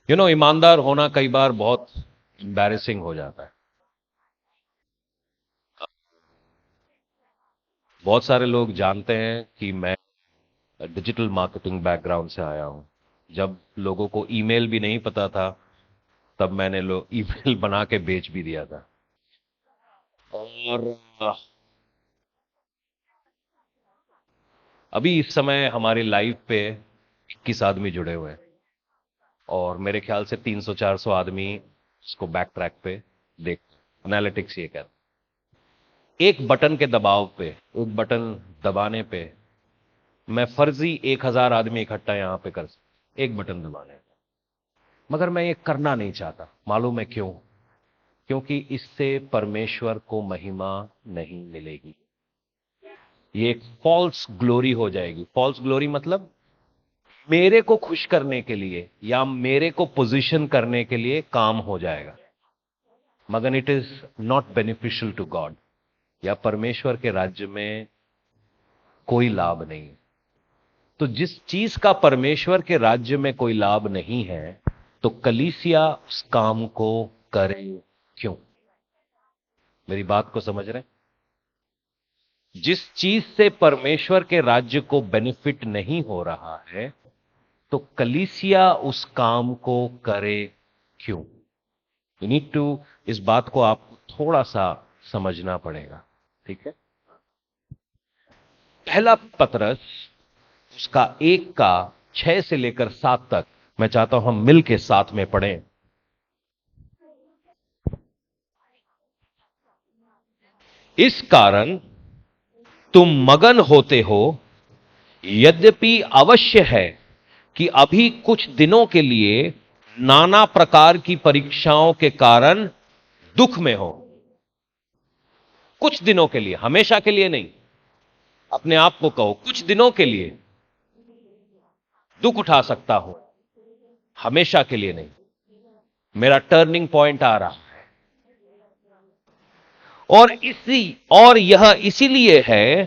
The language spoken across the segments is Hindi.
ईमानदार होना कई बार बहुत एम्बैरेसिंग हो जाता है। बहुत सारे लोग जानते हैं कि मैं डिजिटल मार्केटिंग बैकग्राउंड से आया हूं। जब लोगों को ईमेल भी नहीं पता था, तब मैंने ईमेल बना के बेच भी दिया था। और अभी इस समय हमारी लाइफ पे 21 आदमी जुड़े हुए हैं, और मेरे ख्याल से 300-400 आदमी इसको बैक ट्रैक पे देख, एनालिटिक्स ये कहता है एक बटन के दबाव पे, एक बटन दबाने पे मैं फर्जी 1000 आदमी इकट्ठा यहां पे कर सकता, एक बटन दबाने पे। मगर मैं ये करना नहीं चाहता। मालूम है क्यों? क्योंकि इससे परमेश्वर को महिमा नहीं मिलेगी। ये एक फॉल्स ग्लोरी हो जाएगी। फॉल्स ग्लोरी मतलब मेरे को खुश करने के लिए या मेरे को पोजीशन करने के लिए काम हो जाएगा, मगर it is not beneficial to God, या परमेश्वर के राज्य में कोई लाभ नहीं है। तो जिस चीज का परमेश्वर के राज्य में कोई लाभ नहीं है, तो कलीसिया उस काम को करे क्यों? मेरी बात को समझ रहे हैं? जिस चीज से परमेश्वर के राज्य को बेनिफिट नहीं हो रहा है, तो कलीसिया उस काम को करे क्यों? यू नीड टू, इस बात को आपको थोड़ा सा समझना पड़ेगा। ठीक है? पहला पतरस, उसका 1 का 6 से लेकर 7 तक मैं चाहता हूं हम मिल के साथ में पढ़ें। इस कारण तुम मगन होते हो, यद्यपि अवश्य है कि अभी कुछ दिनों के लिए नाना प्रकार की परीक्षाओं के कारण दुख में हो। कुछ दिनों के लिए, हमेशा के लिए नहीं। अपने आप को कहो, कुछ दिनों के लिए दुख उठा सकता हूं, हमेशा के लिए नहीं। मेरा टर्निंग पॉइंट आ रहा है। और यह इसीलिए है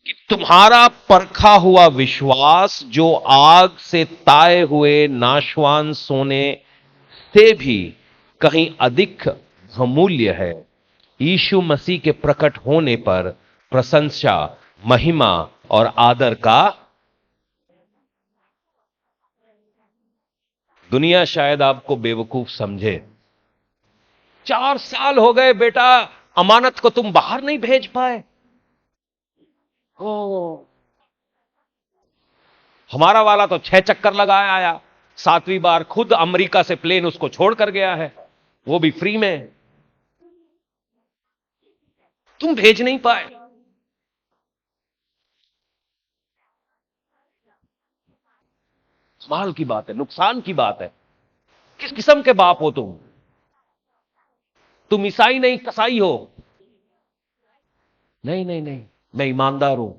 कि तुम्हारा परखा हुआ विश्वास, जो आग से ताए हुए नाशवान सोने से भी कहीं अधिक अमूल्य है, यीशु मसीह के प्रकट होने पर प्रशंसा, महिमा और आदर का। दुनिया शायद आपको बेवकूफ समझे। 4 साल हो गए बेटा, अमानत को तुम बाहर नहीं भेज पाए। ओ, हमारा वाला तो 6 चक्कर लगाया आया, 7वीं बार खुद अमेरिका से प्लेन उसको छोड़ कर गया है, वो भी फ्री में। तुम भेज नहीं पाए। कमाल की बात है, नुकसान की बात है। किस किस्म के बाप हो तुम? तुम ईसाई नहीं, कसाई हो। नहीं नहीं नहीं, मैं ईमानदार हूं,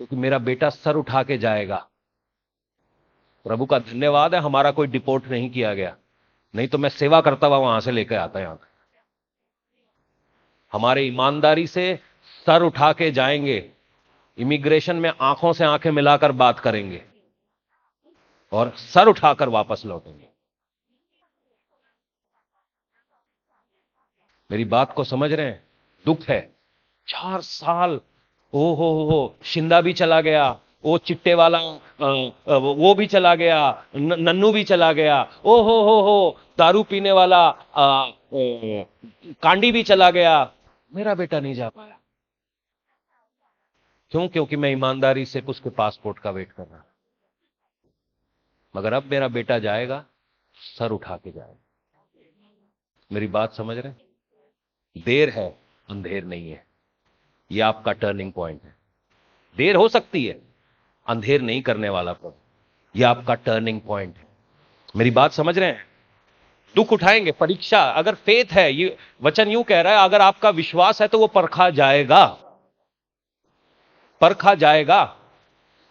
क्योंकि मेरा बेटा सर उठा के जाएगा। प्रभु का धन्यवाद है, हमारा कोई डिपोर्ट नहीं किया गया, नहीं तो मैं सेवा करता हुआ वहां से लेकर आता यहां। हमारे ईमानदारी से सर उठा के जाएंगे, इमिग्रेशन में आंखों से आंखें मिलाकर बात करेंगे और सर उठाकर वापस लौटेंगे। मेरी बात को समझ रहे हैं? दुख है। 4 साल। ओ हो, शिंदा भी चला गया, वो चिट्टे वाला वो भी चला गया, नन्नू भी चला गया, ओ हो, दारू पीने वाला कांडी भी चला गया। मेरा बेटा नहीं जा पाया। क्यों? क्योंकि मैं ईमानदारी से उसके पासपोर्ट का वेट कर रहा। मगर अब मेरा बेटा जाएगा, सर उठा के जाएगा। मेरी बात समझ रहे हैं? देर है, अंधेर नहीं है। यह आपका टर्निंग पॉइंट है। देर हो सकती है, अंधेर नहीं करने वाला प्रभु। यह आपका टर्निंग पॉइंट है। मेरी बात समझ रहे हैं? दुख उठाएंगे, परीक्षा, अगर फेथ है, ये वचन यूं कह रहा है, अगर आपका विश्वास है तो वो परखा जाएगा। परखा जाएगा।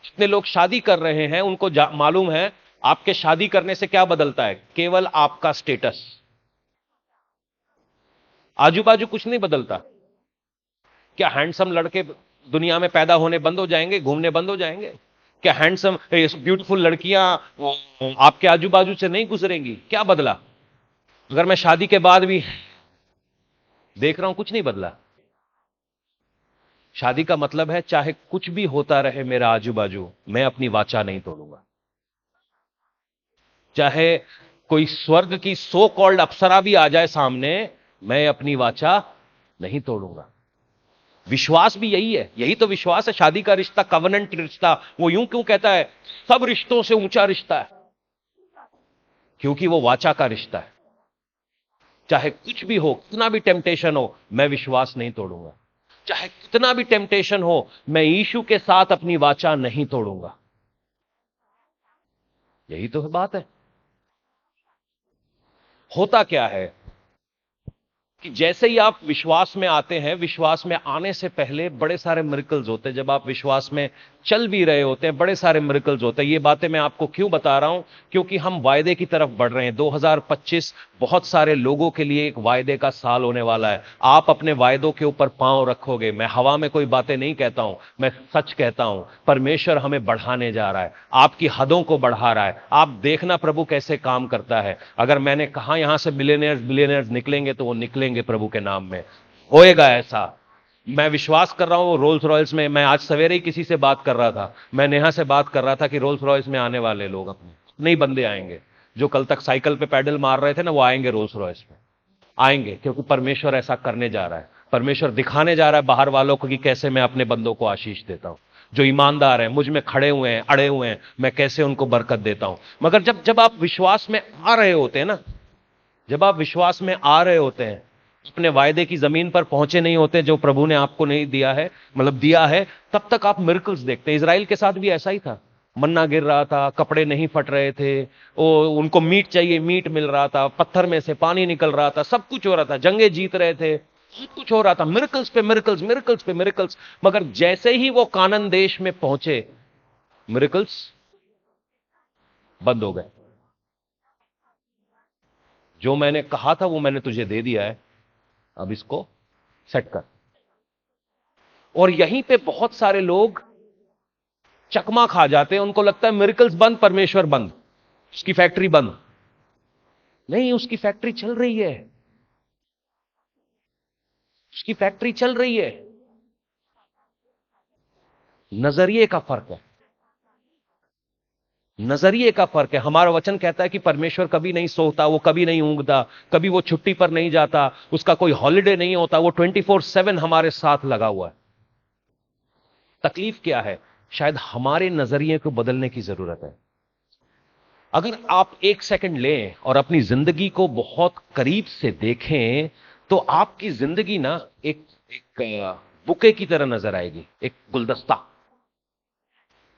जितने लोग शादी कर रहे हैं उनको मालूम है आपके शादी करने से क्या बदलता है? केवल आपका स्टेटस। आजू बाजू कुछ नहीं बदलता। क्या हैंडसम लड़के दुनिया में पैदा होने बंद हो जाएंगे, घूमने बंद हो जाएंगे? क्या हैंडसम ब्यूटीफुल लड़कियां आपके आजू बाजू से नहीं गुजरेंगी? क्या बदला? अगर मैं शादी के बाद भी देख रहा हूं, कुछ नहीं बदला। शादी का मतलब है चाहे कुछ भी होता रहे मेरा आजू बाजू, मैं अपनी वाचा नहीं तोड़ूंगा। चाहे कोई स्वर्ग की सो कॉल्ड अप्सरा भी आ जाए सामने, मैं अपनी वाचा नहीं तोड़ूंगा। विश्वास भी यही है, यही तो विश्वास है। शादी का रिश्ता कवनेंट रिश्ता, वो यूं क्यों कहता है सब रिश्तों से ऊंचा रिश्ता है? क्योंकि वो वाचा का रिश्ता है। चाहे कुछ भी हो, कितना भी टेम्पटेशन हो, मैं विश्वास नहीं तोड़ूंगा। चाहे कितना भी टेम्पटेशन हो, मैं यीशु के साथ अपनी वाचा नहीं तोड़ूंगा। यही तो बात है। होता क्या है कि जैसे ही आप विश्वास में आते हैं, विश्वास में आने से पहले बड़े सारे मिरेकल्स होते हैं। जब आप विश्वास में चल भी रहे होते हैं, बड़े सारे मिरेकल्स होते हैं। ये बातें मैं आपको क्यों बता रहा हूं? क्योंकि हम वायदे की तरफ बढ़ रहे हैं। 2025 बहुत सारे लोगों के लिए एक वायदे का साल होने वाला है। आप अपने वायदों के ऊपर पांव रखोगे। मैं हवा में कोई बातें नहीं कहता हूं, मैं सच कहता हूं। परमेश्वर हमें बढ़ाने जा रहा है, आपकी हदों को बढ़ा रहा है। आप देखना प्रभु कैसे काम करता है। अगर मैंने कहा यहां से मिलियनेयर्स बिलियनेयर्स निकलेंगे, तो वो निकलेंगे प्रभु के नाम में। होएगा ऐसा, मैं विश्वास कर रहा हूं। रोल्स रॉयल्स में, मैं आज सवेरे ही किसी से बात कर रहा था, मैं नेहा से बात कर रहा था कि रोल्स रॉयल्स में आने वाले लोग अपने नई बंदे आएंगे। जो कल तक साइकिल पे पैडल मार रहे थे ना, वो आएंगे रोल्स रॉयल्स में। आएंगे क्योंकि परमेश्वर ऐसा करने जा रहा है। परमेश्वर दिखाने जा रहा है बाहर वालों को कि कैसे मैं अपने बंदों को आशीष देता हूं। जो ईमानदार हैं, मुझ में खड़े हुए हैं, अड़े हुए हैं, मैं कैसे उनको बरकत देता हूं। मगर जब जब आप विश्वास में आ रहे होते हैं ना, जब आप विश्वास में आ रहे होते हैं, अपने वायदे की जमीन पर पहुंचे नहीं होते, जो प्रभु ने आपको नहीं दिया है, मतलब दिया है, तब तक आप मिरेकल्स देखते हैं। इजराइल के साथ भी ऐसा ही था। मन्ना गिर रहा था, कपड़े नहीं फट रहे थे, उनको मीट चाहिए, मीट मिल रहा था, पत्थर में से पानी निकल रहा था, सब कुछ हो रहा था, जंगे जीत रहे थे, सब कुछ हो रहा था, मिरेकल्स पे मिरेकल्स, मिरेकल्स पे मिरेकल्स। मगर जैसे ही वो कानान देश में पहुंचे, मिरेकल्स बंद हो गए। जो मैंने कहा था वो मैंने तुझे दे दिया है, अब इसको सेट कर। और यहीं पे बहुत सारे लोग चकमा खा जाते हैं। उनको लगता है मिरेकल्स बंद, परमेश्वर बंद, उसकी फैक्ट्री बंद। नहीं, उसकी फैक्ट्री चल रही है, उसकी फैक्ट्री चल रही है। नजरिए का फर्क है, नजरिए का फर्क है। हमारा वचन कहता है कि परमेश्वर कभी नहीं सोता, वो कभी नहीं ऊंघता, कभी वो छुट्टी पर नहीं जाता, उसका कोई हॉलिडे नहीं होता, वो 24/7 हमारे साथ लगा हुआ है। तकलीफ क्या है? शायद हमारे नजरिए को बदलने की जरूरत है। अगर आप एक सेकंड लें और अपनी जिंदगी को बहुत करीब से देखें, तो आपकी जिंदगी ना एक एक बुके की तरह नजर आएगी, एक गुलदस्ता,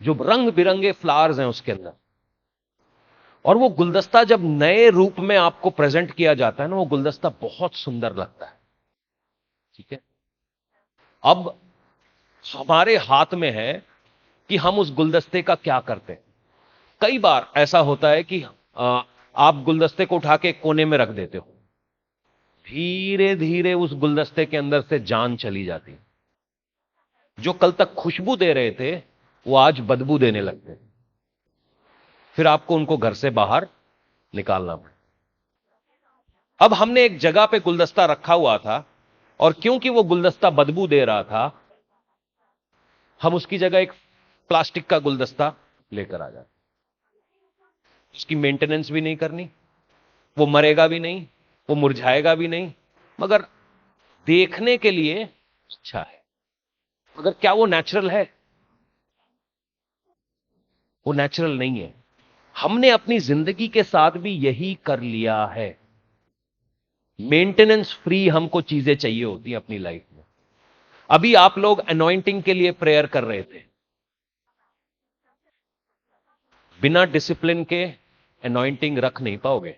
जो रंग बिरंगे फ्लावर्स हैं उसके अंदर। और वो गुलदस्ता जब नए रूप में आपको प्रेजेंट किया जाता है ना, वो गुलदस्ता बहुत सुंदर लगता है। ठीक है, अब हमारे हाथ में है कि हम उस गुलदस्ते का क्या करते हैं। कई बार ऐसा होता है कि आप गुलदस्ते को उठा के कोने में रख देते हो, धीरे धीरे उस गुलदस्ते के अंदर से जान चली जाती है। जो कल तक खुशबू दे रहे थे, वो आज बदबू देने लगते हैं। फिर आपको उनको घर से बाहर निकालना पड़े। अब हमने एक जगह पे गुलदस्ता रखा हुआ था, और क्योंकि वो गुलदस्ता बदबू दे रहा था, हम उसकी जगह एक प्लास्टिक का गुलदस्ता लेकर आ जाते। उसकी मेंटेनेंस भी नहीं करनी, वो मरेगा भी नहीं, वो मुरझाएगा भी नहीं, मगर देखने के लिए अच्छा है। मगर क्या वो नेचुरल है? वो नेचुरल नहीं है। हमने अपनी जिंदगी के साथ भी यही कर लिया है। मेंटेनेंस फ्री हमको चीजें चाहिए होती हैं अपनी लाइफ में। अभी आप लोग अनॉइंटिंग के लिए प्रेयर कर रहे थे, बिना डिसिप्लिन के अनॉइंटिंग रख नहीं पाओगे।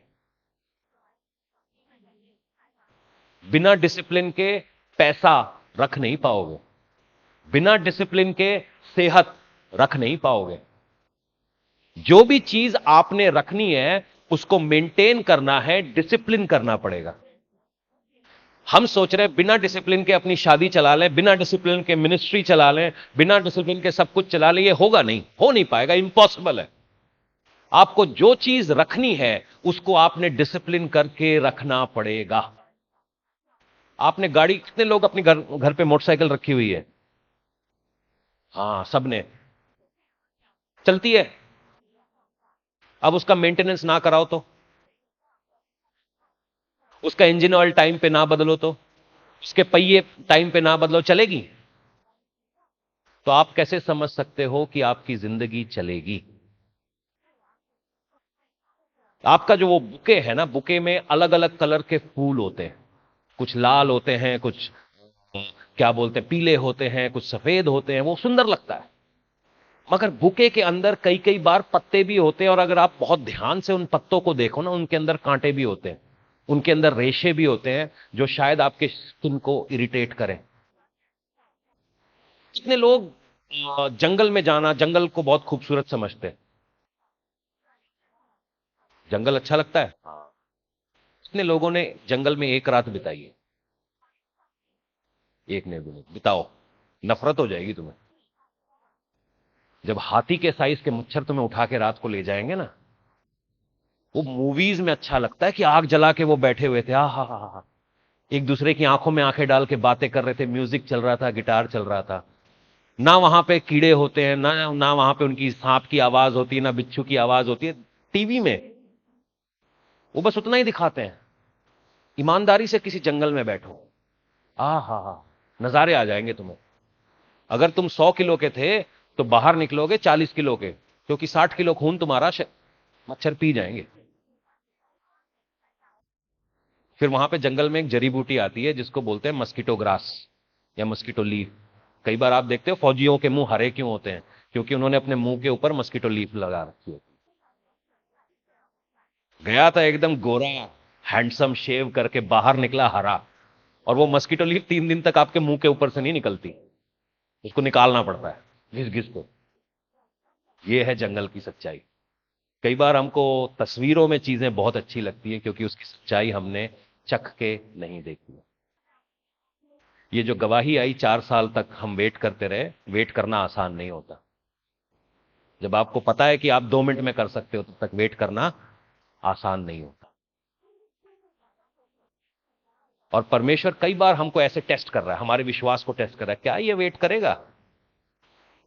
बिना डिसिप्लिन के पैसा रख नहीं पाओगे। बिना डिसिप्लिन के सेहत रख नहीं पाओगे। जो भी चीज आपने रखनी है, उसको मेंटेन करना है, डिसिप्लिन करना पड़ेगा। हम सोच रहे हैं बिना डिसिप्लिन के अपनी शादी चला लें, बिना डिसिप्लिन के मिनिस्ट्री चला लें, बिना डिसिप्लिन के सब कुछ चला लें। ये होगा नहीं, हो नहीं पाएगा, इम्पॉसिबल है। आपको जो चीज रखनी है उसको आपने डिसिप्लिन करके रखना पड़ेगा। आपने गाड़ी, कितने लोग अपनी घर घर पे मोटरसाइकिल रखी हुई है? हाँ, सबने। चलती है। अब उसका मेंटेनेंस ना कराओ तो, उसका इंजन ऑयल टाइम पे ना बदलो तो, उसके पहिए टाइम पे ना बदलो, चलेगी? तो आप कैसे समझ सकते हो कि आपकी जिंदगी चलेगी? आपका जो वो बुके है ना, बुके में अलग अलग कलर के फूल होते हैं। कुछ लाल होते हैं, कुछ क्या बोलते हैं, पीले होते हैं, कुछ सफेद होते हैं, वो सुंदर लगता है। मगर बुके के अंदर कई कई बार पत्ते भी होते हैं, और अगर आप बहुत ध्यान से उन पत्तों को देखो ना, उनके अंदर कांटे भी होते हैं, उनके अंदर रेशे भी होते हैं, जो शायद आपके स्किन को इरिटेट करें। कितने लोग जंगल में जाना, जंगल को बहुत खूबसूरत समझते हैं? जंगल अच्छा लगता है? हाँ। कितने लोगों ने जंगल में एक रात बिताई है? एक ने भी नहीं। बिताओ, नफरत हो जाएगी तुम्हें। जब हाथी के साइज के मच्छर तुम्हें उठा के रात को ले जाएंगे ना, वो मूवीज में अच्छा लगता है कि आग जला के वो बैठे हुए थे, हा, एक दूसरे की आंखों में आंखें डाल के बातें कर रहे थे, म्यूजिक चल रहा था, गिटार चल रहा था। ना वहां पे कीड़े होते हैं, ना वहां पे उनकी सांप की आवाज होती है, ना बिच्छू की आवाज होती है। टीवी में वो बस उतना ही दिखाते हैं। ईमानदारी से किसी जंगल में बैठो, हा, नजारे आ जाएंगे तुम्हें। अगर तुम 100 किलो के थे तो बाहर निकलोगे 40 किलो के, क्योंकि 60 किलो खून तुम्हारा मच्छर पी जाएंगे। फिर वहां पे जंगल में एक जड़ी बूटी आती है जिसको बोलते हैं मस्कीटो ग्रास या मस्कीटो लीफ। कई बार आप देखते हो फौजियों के मुंह हरे क्यों होते हैं? क्योंकि उन्होंने अपने मुंह के ऊपर मस्कीटो लीफ लगा रखी है। गया था एकदम गोरा, हैंडसम शेव करके, बाहर निकला हरा। और वो मस्कीटो लीफ 3 दिन तक आपके मुंह के ऊपर से नहीं निकलती, उसको निकालना पड़ता है घिस घिस को। ये है जंगल की सच्चाई। कई बार हमको तस्वीरों में चीजें बहुत अच्छी लगती है, क्योंकि उसकी सच्चाई हमने चख के नहीं देखी है। ये जो गवाही आई, 4 साल तक हम वेट करते रहे। वेट करना आसान नहीं होता। जब आपको पता है कि आप 2 मिनट में कर सकते हो, तब तक वेट करना आसान नहीं होता। और परमेश्वर कई बार हमको ऐसे टेस्ट कर रहा है, हमारे विश्वास को टेस्ट कर रहा है। क्या ये वेट करेगा?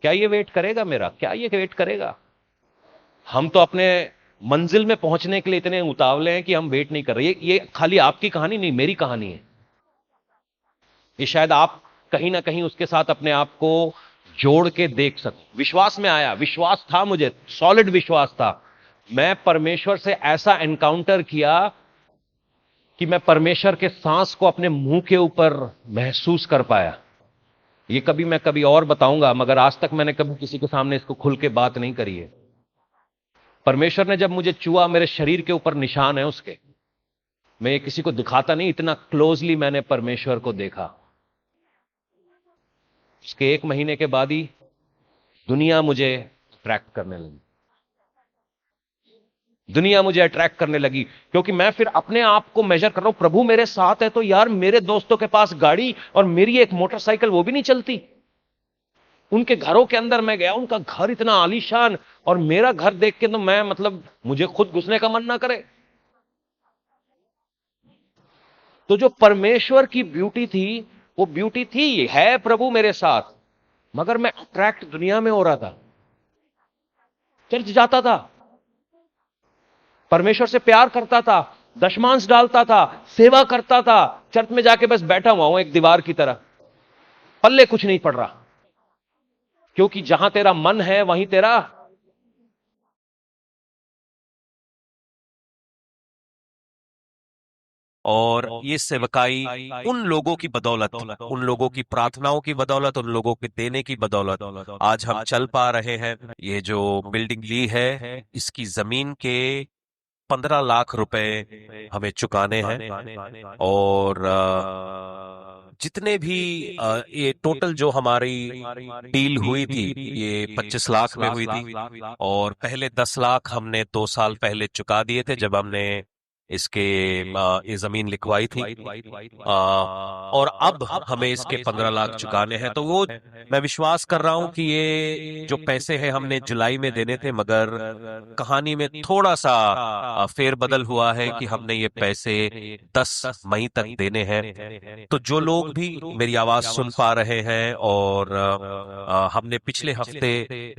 क्या ये वेट करेगा मेरा? क्या ये वेट करेगा? हम तो अपने मंजिल में पहुंचने के लिए इतने उतावले हैं कि हम वेट नहीं कर रहे। ये खाली आपकी कहानी नहीं, मेरी कहानी है। ये शायद आप कहीं ना कहीं उसके साथ अपने आप को जोड़ के देख सको। विश्वास में आया, विश्वास था मुझे, सॉलिड विश्वास था। मैं परमेश्वर से ऐसा एनकाउंटर किया कि मैं परमेश्वर के सांस को अपने मुंह के ऊपर महसूस कर पाया। ये कभी मैं कभी और बताऊंगा, मगर आज तक मैंने कभी किसी के सामने इसको खुल के बात नहीं करी है। परमेश्वर ने जब मुझे छुआ, मेरे शरीर के ऊपर निशान है उसके। मैं ये किसी को दिखाता नहीं, इतना क्लोजली मैंने परमेश्वर को देखा। उसके 1 महीने के बाद ही दुनिया मुझे अट्रैक्ट करने लगी। दुनिया मुझे अट्रैक्ट करने लगी, क्योंकि मैं फिर अपने आप को मेजर कर रहा हूं, प्रभु मेरे साथ है तो यार मेरे दोस्तों के पास गाड़ी और मेरी एक मोटरसाइकिल वो भी नहीं चलती। उनके घरों के अंदर मैं गया, उनका घर इतना आलीशान, और मेरा घर देख के तो मैं, मतलब मुझे खुद घुसने का मन ना करे। तो जो परमेश्वर की ब्यूटी थी, वो ब्यूटी थी, है प्रभु मेरे साथ, मगर मैं अट्रैक्ट दुनिया में हो रहा था। चर्च जाता था, परमेश्वर से प्यार करता था, दशमांश डालता था, सेवा करता था, चर्च में जाके बस बैठा हुआ हूं एक दीवार की तरह, पल्ले कुछ नहीं पड़ रहा। क्योंकि जहां तेरा मन है वहीं तेरा। और ये सेवकाई उन लोगों की बदौलत, उन लोगों की प्रार्थनाओं की बदौलत, उन लोगों के देने की बदौलत आज हम चल पा रहे हैं। ये जो बिल्डिंग ली है, इसकी जमीन के 15 लाख रुपए हमें चुकाने हैं। और जितने भी ये टोटल जो हमारी डील हुई थी, ये 25 लाख में हुई थी। और पहले 10 लाख हमने 2 साल पहले चुका दिए थे, जब हमने इसके ये जमीन लिखवाई थी। और अब हमें इसके 15 लाख चुकाने हैं। तो वो मैं विश्वास कर रहा हूं कि ये जो पैसे हैं हमने जुलाई में देने थे, मगर कहानी में थोड़ा सा फेरबदल हुआ है कि हमने ये पैसे 10 मई तक देने हैं। तो जो लोग भी मेरी आवाज सुन पा रहे हैं, और हमने पिछले हफ्ते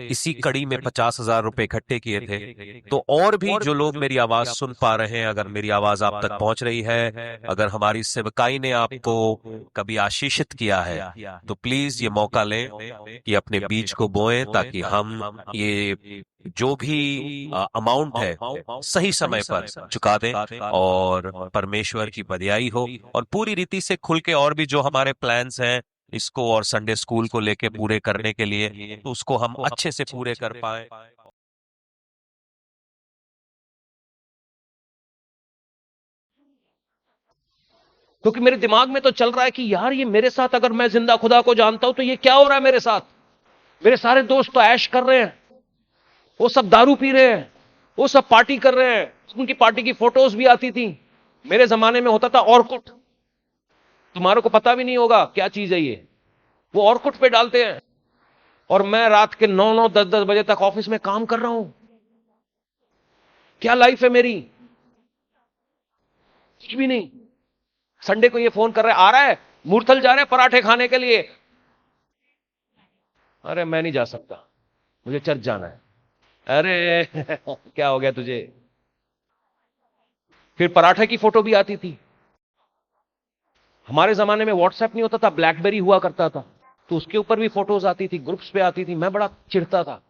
इसी कड़ी में 50,000 रुपए इकट्ठे किए थे, तो और भी जो लोग मेरी आवाज सुन पा रहे हैं, अगर मेरी आवाज आप तक पहुंच रही है, अगर हमारी सेवकाई ने आपको कभी आशीषित किया है, तो प्लीज ये मौका लें कि अपने बीज को बोएं, ताकि हम ये जो भी अमाउंट है सही समय पर चुका दें, और परमेश्वर की बड़ाई हो। और पूरी रीति से खुल के और भी जो हमारे प्लान्स हैं इसको और संडे स्कूल को लेके पूरे करने के लिए, तो उसको हम अच्छे से पूरे कर पाए। क्योंकि मेरे दिमाग में तो चल रहा है कि यार ये मेरे साथ, अगर मैं जिंदा खुदा को जानता हूं तो ये क्या हो रहा है मेरे साथ। मेरे सारे दोस्त तो ऐश कर रहे हैं, वो सब दारू पी रहे हैं, वो सब पार्टी कर रहे हैं, उनकी पार्टी की फोटोज भी आती थी। मेरे जमाने में होता था ऑर्कुट, तुम्हारे को पता भी नहीं होगा क्या चीज है ये, वो ऑर्कुट पे डालते हैं। और मैं रात के 9 9 10 10 बजे तक ऑफिस में काम कर रहा हूं। क्या लाइफ है मेरी, कुछ भी नहीं। संडे को ये फोन कर रहा है, आ रहा है मूर्थल, जा रहे हैं पराठे खाने के लिए। अरे मैं नहीं जा सकता, मुझे चर्च जाना है। अरे क्या हो गया तुझे। फिर पराठे की फोटो भी आती थी। हमारे जमाने में व्हाट्सएप नहीं होता था, ब्लैकबेरी हुआ करता था, तो उसके ऊपर भी फोटोज आती थी, ग्रुप्स पे आती थी। मैं बड़ा चिढ़ता था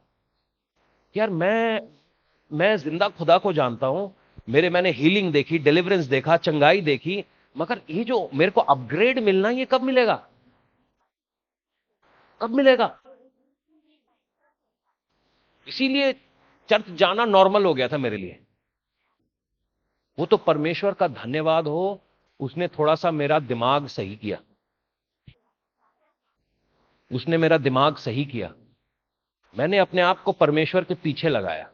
यार, मैं जिंदा खुदा को जानता हूं, मैंने हीलिंग देखी, डिलीवरेंस देखा, चंगाई देखी, मगर ये जो मेरे को अपग्रेड मिलना, ये कब मिलेगा, कब मिलेगा। इसीलिए चर्च जाना नॉर्मल हो गया था मेरे लिए। वो तो परमेश्वर का धन्यवाद हो, उसने थोड़ा सा मेरा दिमाग सही किया, उसने मेरा दिमाग सही किया। मैंने अपने आप को परमेश्वर के पीछे लगाया।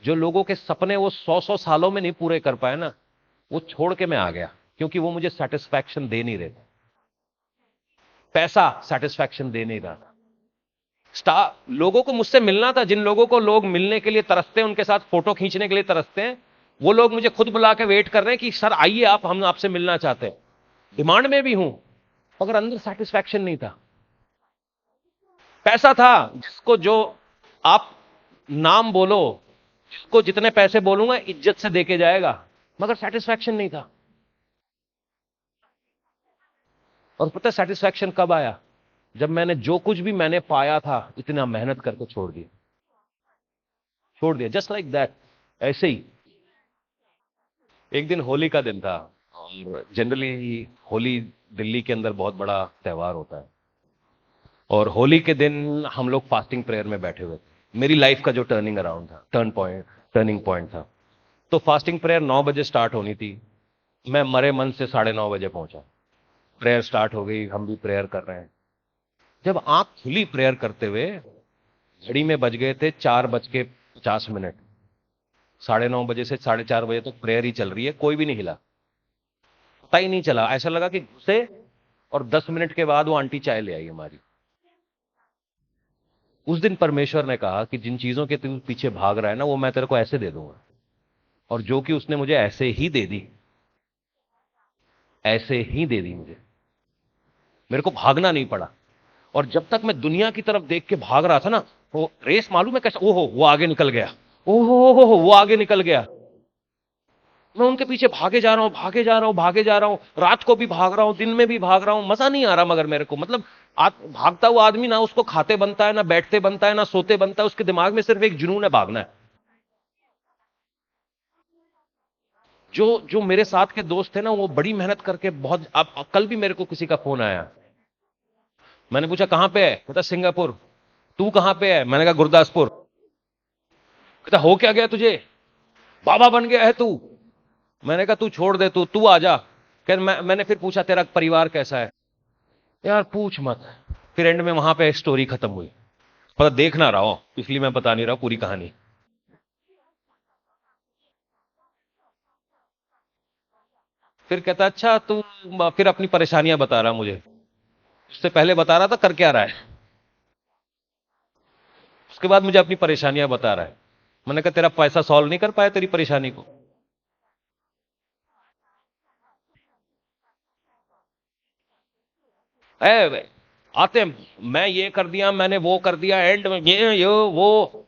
जो लोगों के सपने वो 100 100 सालों में नहीं पूरे कर पाए ना, वो छोड़ के मैं आ गया, क्योंकि वो मुझे सेटिस्फैक्शन दे नहीं रहे थे। पैसा सेटिस्फैक्शन दे नहीं रहा था। स्टार लोगों को मुझसे मिलना था, जिन लोगों को लोग मिलने के लिए तरसते हैं, उनके साथ फोटो खींचने के लिए तरसते हैं, वो लोग मुझे खुद बुला के वेट कर रहे हैं कि सर आइए आप, हम आपसे मिलना चाहते हैं। डिमांड में भी हूं, मगर अंदर सेटिस्फैक्शन नहीं था। पैसा था, जिसको जो आप नाम बोलो, जिसको जितने पैसे बोलूंगा इज्जत से देके जाएगा, मगर सेटिस्फैक्शन नहीं था। और पता है सेटिस्फैक्शन कब आया, जब मैंने जो कुछ भी मैंने पाया था इतना मेहनत करके छोड़ दिया, छोड़ दिया, जस्ट लाइक दैट, ऐसे ही। एक दिन होली का दिन था, और जनरली होली दिल्ली के अंदर बहुत बड़ा त्योहार होता है। और होली के दिन हम लोग फास्टिंग प्रेयर में बैठे हुए थे। मेरी लाइफ का जो टर्निंग अराउंड था, टर्निंग पॉइंट था। तो फास्टिंग प्रेयर 9 बजे स्टार्ट होनी थी। मैं मरे मन से 9:30 बजे पहुंचा। प्रेयर स्टार्ट हो गई, हम भी प्रेयर कर रहे हैं। जब आंख खुली प्रेयर करते हुए, घड़ी में बज गए थे 4:50। 9:30 बजे से 4:30 बजे तक प्रेयर ही चल रही है, कोई भी नहीं हिला, पता ही नहीं चला। ऐसा लगा कि घुसे और 10 मिनट के बाद वो आंटी चाय ले आई हमारी। उस दिन परमेश्वर ने कहा कि जिन चीजों के तू पीछे भाग रहा है ना, वो मैं तेरे को ऐसे दे दूंगा। और जो कि उसने मुझे ऐसे ही दे दी, ऐसे ही दे दी मुझे। मेरे को भागना नहीं पड़ा। और जब तक मैं दुनिया की तरफ देख के भाग रहा था ना, वो रेस मालूम है कैसा, ओहो वो आगे निकल गया, ओहो वो आगे निकल गया। मैं उनके पीछे भागे जा रहा हूं, भागे जा रहा हूं, भागे जा रहा हूं, रात को भी भाग रहा हूं, दिन में भी भाग रहा हूं, मजा नहीं आ रहा। मगर मेरे को मतलब भागता हुआ आदमी ना उसको खाते बनता है, ना बैठते बनता है, ना सोते बनता है, उसके दिमाग में सिर्फ एक जुनून है, भागना है। जो जो मेरे साथ के दोस्त थे ना, वो बड़ी मेहनत करके बहुत। अब कल भी मेरे को किसी का फोन आया, मैंने पूछा कहां पे है, कहता सिंगापुर। तू कहां पे है, मैंने कहा गुरदासपुर। कहता हो क्या गया तुझे, बाबा बन गया है तू। मैंने कहा तू छोड़ दे, तू तू आ जा। मैंने फिर पूछा तेरा परिवार कैसा है, यार पूछ मत। फिर एंड में वहां पे स्टोरी खत्म हुई। पता देख ना रहा हूं, इसलिए मैं बता नहीं रहा पूरी कहानी। फिर कहता अच्छा तू फिर अपनी परेशानियां बता रहा मुझे, उससे पहले बता रहा था कर क्या रहा है, उसके बाद मुझे अपनी परेशानियां बता रहा है। मैंने कहा तेरा पैसा सॉल्व नहीं कर पाया तेरी परेशानी को। ए, आते हैं मैं ये कर दिया मैंने वो कर दिया एंड में ये वो,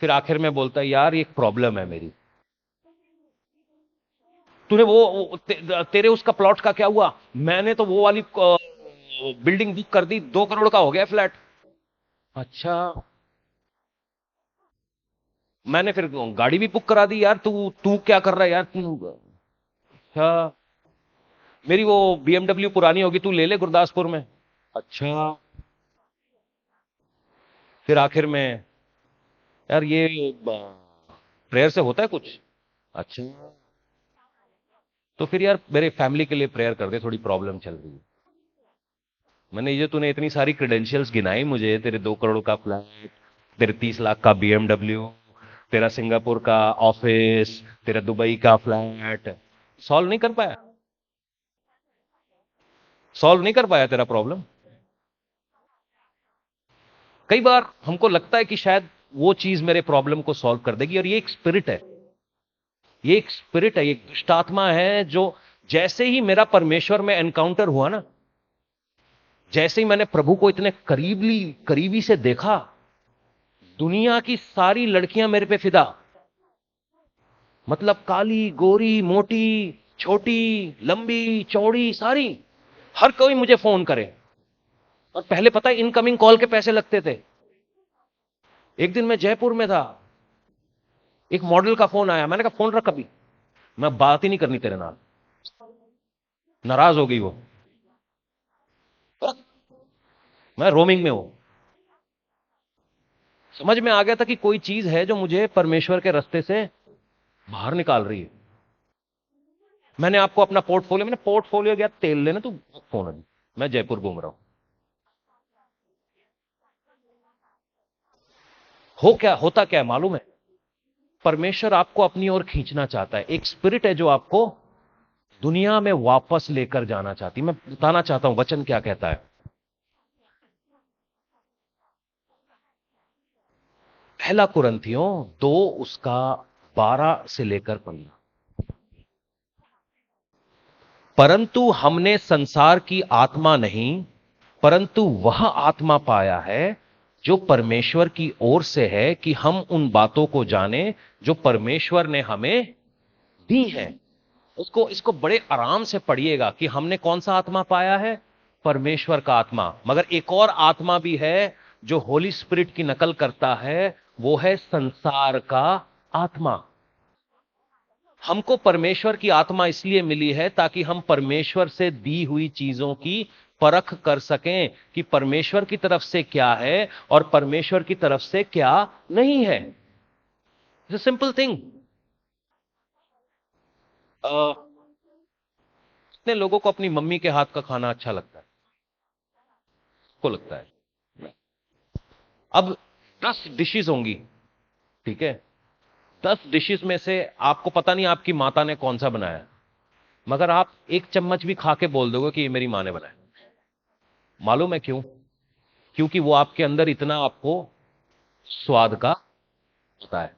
फिर आखिर में बोलता है यार ये एक प्रॉब्लम है मेरी। तूने तेरे उसका प्लॉट का क्या हुआ? मैंने तो वो वाली बिल्डिंग बुक कर दी, 2 करोड़ का हो गया फ्लैट। अच्छा, मैंने फिर गाड़ी भी बुक करा दी यार, तू तू क्या कर रहा है यार तू? अच्छा, मेरी वो BMW पुरानी होगी, तू ले ले गुरदासपुर में। अच्छा, फिर आखिर में यार ये प्रेयर से होता है कुछ? अच्छा, तो फिर यार मेरे फैमिली के लिए प्रेयर कर दे, थोड़ी प्रॉब्लम चल रही है। मैंने ये तूने इतनी सारी क्रेडेंशियल्स गिनाई मुझे, तेरे 2 करोड़ का फ्लैट, तेरे 30 लाख का BMW, तेरा सिंगापुर का ऑफिस, तेरा दुबई का फ्लैट, सॉल्व नहीं कर पाया? सॉल्व नहीं कर पाया तेरा प्रॉब्लम? कई बार हमको लगता है कि शायद वो चीज मेरे प्रॉब्लम को सॉल्व कर देगी, और ये एक स्पिरिट है, ये एक स्पिरिट है, ये एक दुष्ट आत्मा है जो जैसे ही मेरा परमेश्वर में एनकाउंटर हुआ ना, जैसे ही मैंने प्रभु को इतने करीबी से देखा, दुनिया की सारी लड़कियां मेरे पे फिदा। मतलब काली गोरी मोटी छोटी लंबी चौड़ी सारी, हर कोई मुझे फोन करे। और पहले पता है इनकमिंग कॉल के पैसे लगते थे। एक दिन मैं जयपुर में था, एक मॉडल का फोन आया, मैंने कहा फोन रख, अभी मैं बात ही नहीं करनी तेरे नाल। नाराज हो गई वो, मैं रोमिंग में हूं। समझ में आ गया था कि कोई चीज है जो मुझे परमेश्वर के रास्ते से बाहर निकाल रही है। मैंने आपको अपना पोर्टफोलियो, मैंने पोर्टफोलियो गया तेल लेने, तू फोन अभी, मैं जयपुर घूम रहा हूं। हो क्या होता क्या है मालूम है? परमेश्वर आपको अपनी ओर खींचना चाहता है, एक स्पिरिट है जो आपको दुनिया में वापस लेकर जाना चाहती। मैं बताना चाहता हूं वचन क्या कहता है। पहला कुरंथियों 2 उसका 12 से लेकर 15, परंतु हमने संसार की आत्मा नहीं, परंतु वह आत्मा पाया है जो परमेश्वर की ओर से है, कि हम उन बातों को जाने जो परमेश्वर ने हमें दी है। उसको इसको बड़े आराम से पढ़िएगा कि हमने कौन सा आत्मा पाया है? परमेश्वर का आत्मा। मगर एक और आत्मा भी है जो होली स्पिरिट की नकल करता है, वो है संसार का आत्मा। हमको परमेश्वर की आत्मा इसलिए मिली है ताकि हम परमेश्वर से दी हुई चीजों की परख कर सकें कि परमेश्वर की तरफ से क्या है और परमेश्वर की तरफ से क्या नहीं है। It's a simple thing. कितने लोगों को अपनी मम्मी के हाथ का खाना अच्छा लगता है? को लगता है। अब 10 डिशेस होंगी, ठीक है, 10 डिशेस में से आपको पता नहीं आपकी माता ने कौन सा बनाया, मगर आप एक चम्मच भी खा के बोल दोगे कि ये मेरी माँ ने बनाया। मालूम है क्यों? क्योंकि वो आपके अंदर इतना आपको स्वाद का पता है,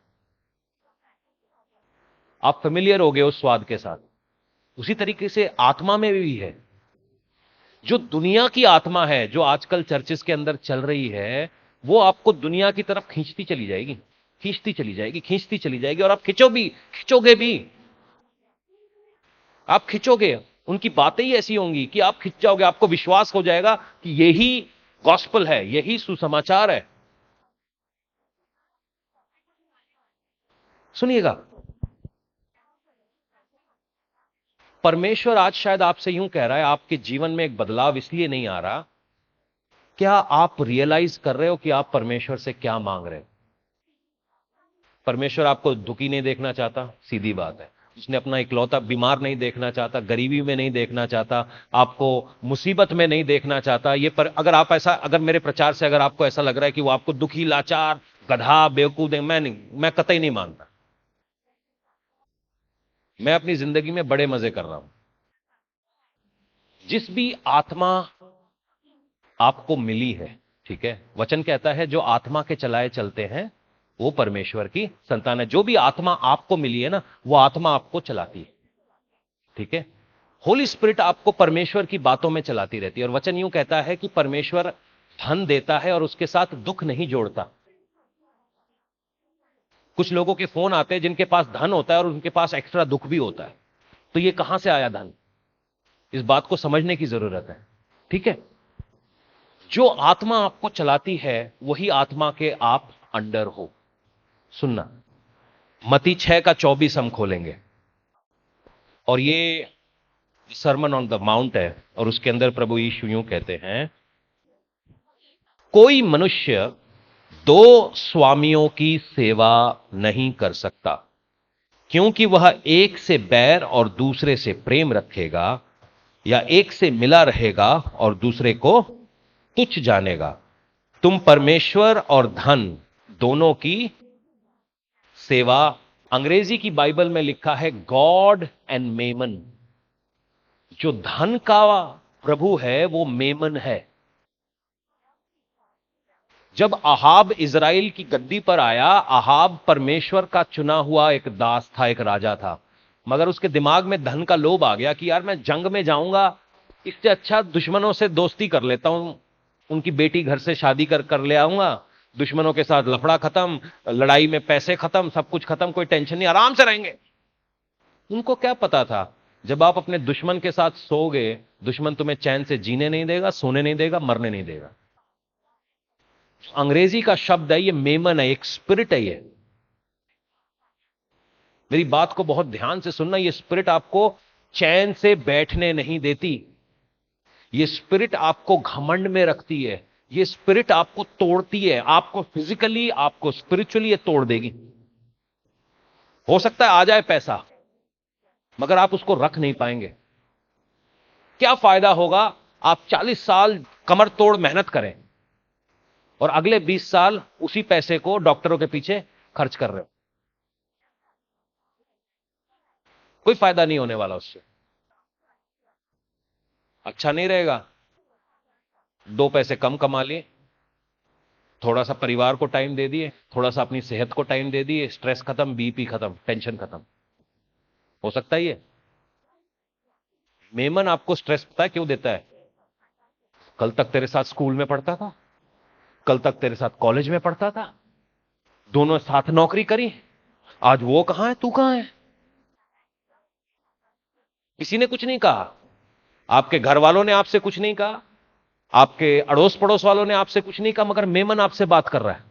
आप फेमिलियर हो गए उस स्वाद के साथ। उसी तरीके से आत्मा में भी है। जो दुनिया की आत्मा है जो आजकल चर्चेस के अंदर चल रही है, वो आपको दुनिया की तरफ खींचती चली जाएगी, खींचती चली जाएगी, खींचती चली जाएगी, और आप खिंचोगे भी, आप खिंचोगे। उनकी बातें ही ऐसी होंगी कि आप खिंच जाओगे, आपको विश्वास हो जाएगा कि यही गॉस्पल है, यही सुसमाचार है। सुनिएगा, परमेश्वर आज शायद आपसे यूं कह रहा है, आपके जीवन में एक बदलाव इसलिए नहीं आ रहा, क्या आप रियलाइज कर रहे हो कि आप परमेश्वर से क्या मांग रहे हो? परमेश्वर आपको दुखी नहीं देखना चाहता, सीधी बात है। उसने अपना इकलौता बीमार नहीं देखना चाहता, गरीबी में नहीं देखना चाहता, आपको मुसीबत में नहीं देखना चाहता। ये पर अगर आप ऐसा, अगर मेरे प्रचार से अगर आपको ऐसा लग रहा है कि वो आपको दुखी लाचार गधा बेवकूफ दे, मैं नहीं, मैं कतई नहीं मानता। मैं अपनी जिंदगी में बड़े मजे कर रहा हूं। जिस भी आत्मा आपको मिली है, ठीक है, वचन कहता है जो आत्मा के चलाए चलते हैं वो परमेश्वर की संतान है। जो भी आत्मा आपको मिली है ना, वो आत्मा आपको चलाती है, ठीक है। होली स्पिरिट आपको परमेश्वर की बातों में चलाती रहती है। और वचन यूं कहता है कि परमेश्वर धन देता है और उसके साथ दुख नहीं जोड़ता। कुछ लोगों के फोन आते हैं जिनके पास धन होता है और उनके पास एक्स्ट्रा दुख भी होता है। तो ये कहां से आया धन, इस बात को समझने की जरूरत है, ठीक है। जो आत्मा आपको चलाती है वही आत्मा के आप अंडर हो। सुनना, मत्ती 6:24 हम खोलेंगे और ये सरमन ऑन द माउंट है और उसके अंदर प्रभु यीशु यूं कहते हैं, कोई मनुष्य दो स्वामियों की सेवा नहीं कर सकता, क्योंकि वह एक से बैर और दूसरे से प्रेम रखेगा, या एक से मिला रहेगा और दूसरे को तुच्छ जानेगा। तुम परमेश्वर और धन दोनों की सेवा, अंग्रेजी की बाइबल में लिखा है गॉड एंड मेमन। जो धन का प्रभु है वो मेमन है। जब अहाब इज़राइल की गद्दी पर आया, अहाब परमेश्वर का चुना हुआ एक दास था, एक राजा था, मगर उसके दिमाग में धन का लोभ आ गया कि यार मैं जंग में जाऊंगा, इससे अच्छा दुश्मनों से दोस्ती कर लेता हूं, उनकी बेटी घर से शादी कर कर ले आऊंगा, दुश्मनों के साथ लफड़ा खत्म, लड़ाई में पैसे खत्म, सब कुछ खत्म, कोई टेंशन नहीं, आराम से रहेंगे। उनको क्या पता था, जब आप अपने दुश्मन के साथ सोओगे, दुश्मन तुम्हें चैन से जीने नहीं देगा, सोने नहीं देगा, मरने नहीं देगा। अंग्रेजी का शब्द है ये मेमन है, एक स्पिरिट है ये। मेरी बात को बहुत ध्यान से सुनना, ये स्पिरिट आपको चैन से बैठने नहीं देती, ये स्पिरिट आपको घमंड में रखती है, ये स्पिरिट आपको तोड़ती है, आपको फिजिकली, आपको स्पिरिचुअली ये तोड़ देगी। हो सकता है आ जाए पैसा, मगर आप उसको रख नहीं पाएंगे। क्या फायदा होगा आप 40 साल कमर तोड़ मेहनत करें और अगले 20 साल उसी पैसे को डॉक्टरों के पीछे खर्च कर रहे हो, कोई फायदा नहीं होने वाला उससे, अच्छा नहीं रहेगा। 2 पैसे कम कमा लिए, थोड़ा सा परिवार को टाइम दे दिए, थोड़ा सा अपनी सेहत को टाइम दे दिए, स्ट्रेस खत्म, बीपी खत्म, टेंशन खत्म। हो सकता है ये मेमन आपको स्ट्रेस पता है क्यों देता है? कल तक तेरे साथ स्कूल में पढ़ता था, कल तक तेरे साथ कॉलेज में पढ़ता था, दोनों साथ नौकरी करी, आज वो कहां है, तू कहां है? किसी ने कुछ नहीं कहा, आपके घर वालों ने आपसे कुछ नहीं कहा, आपके अड़ोस पड़ोस वालों ने आपसे कुछ नहीं कहा, मगर मेमन आपसे बात कर रहा है,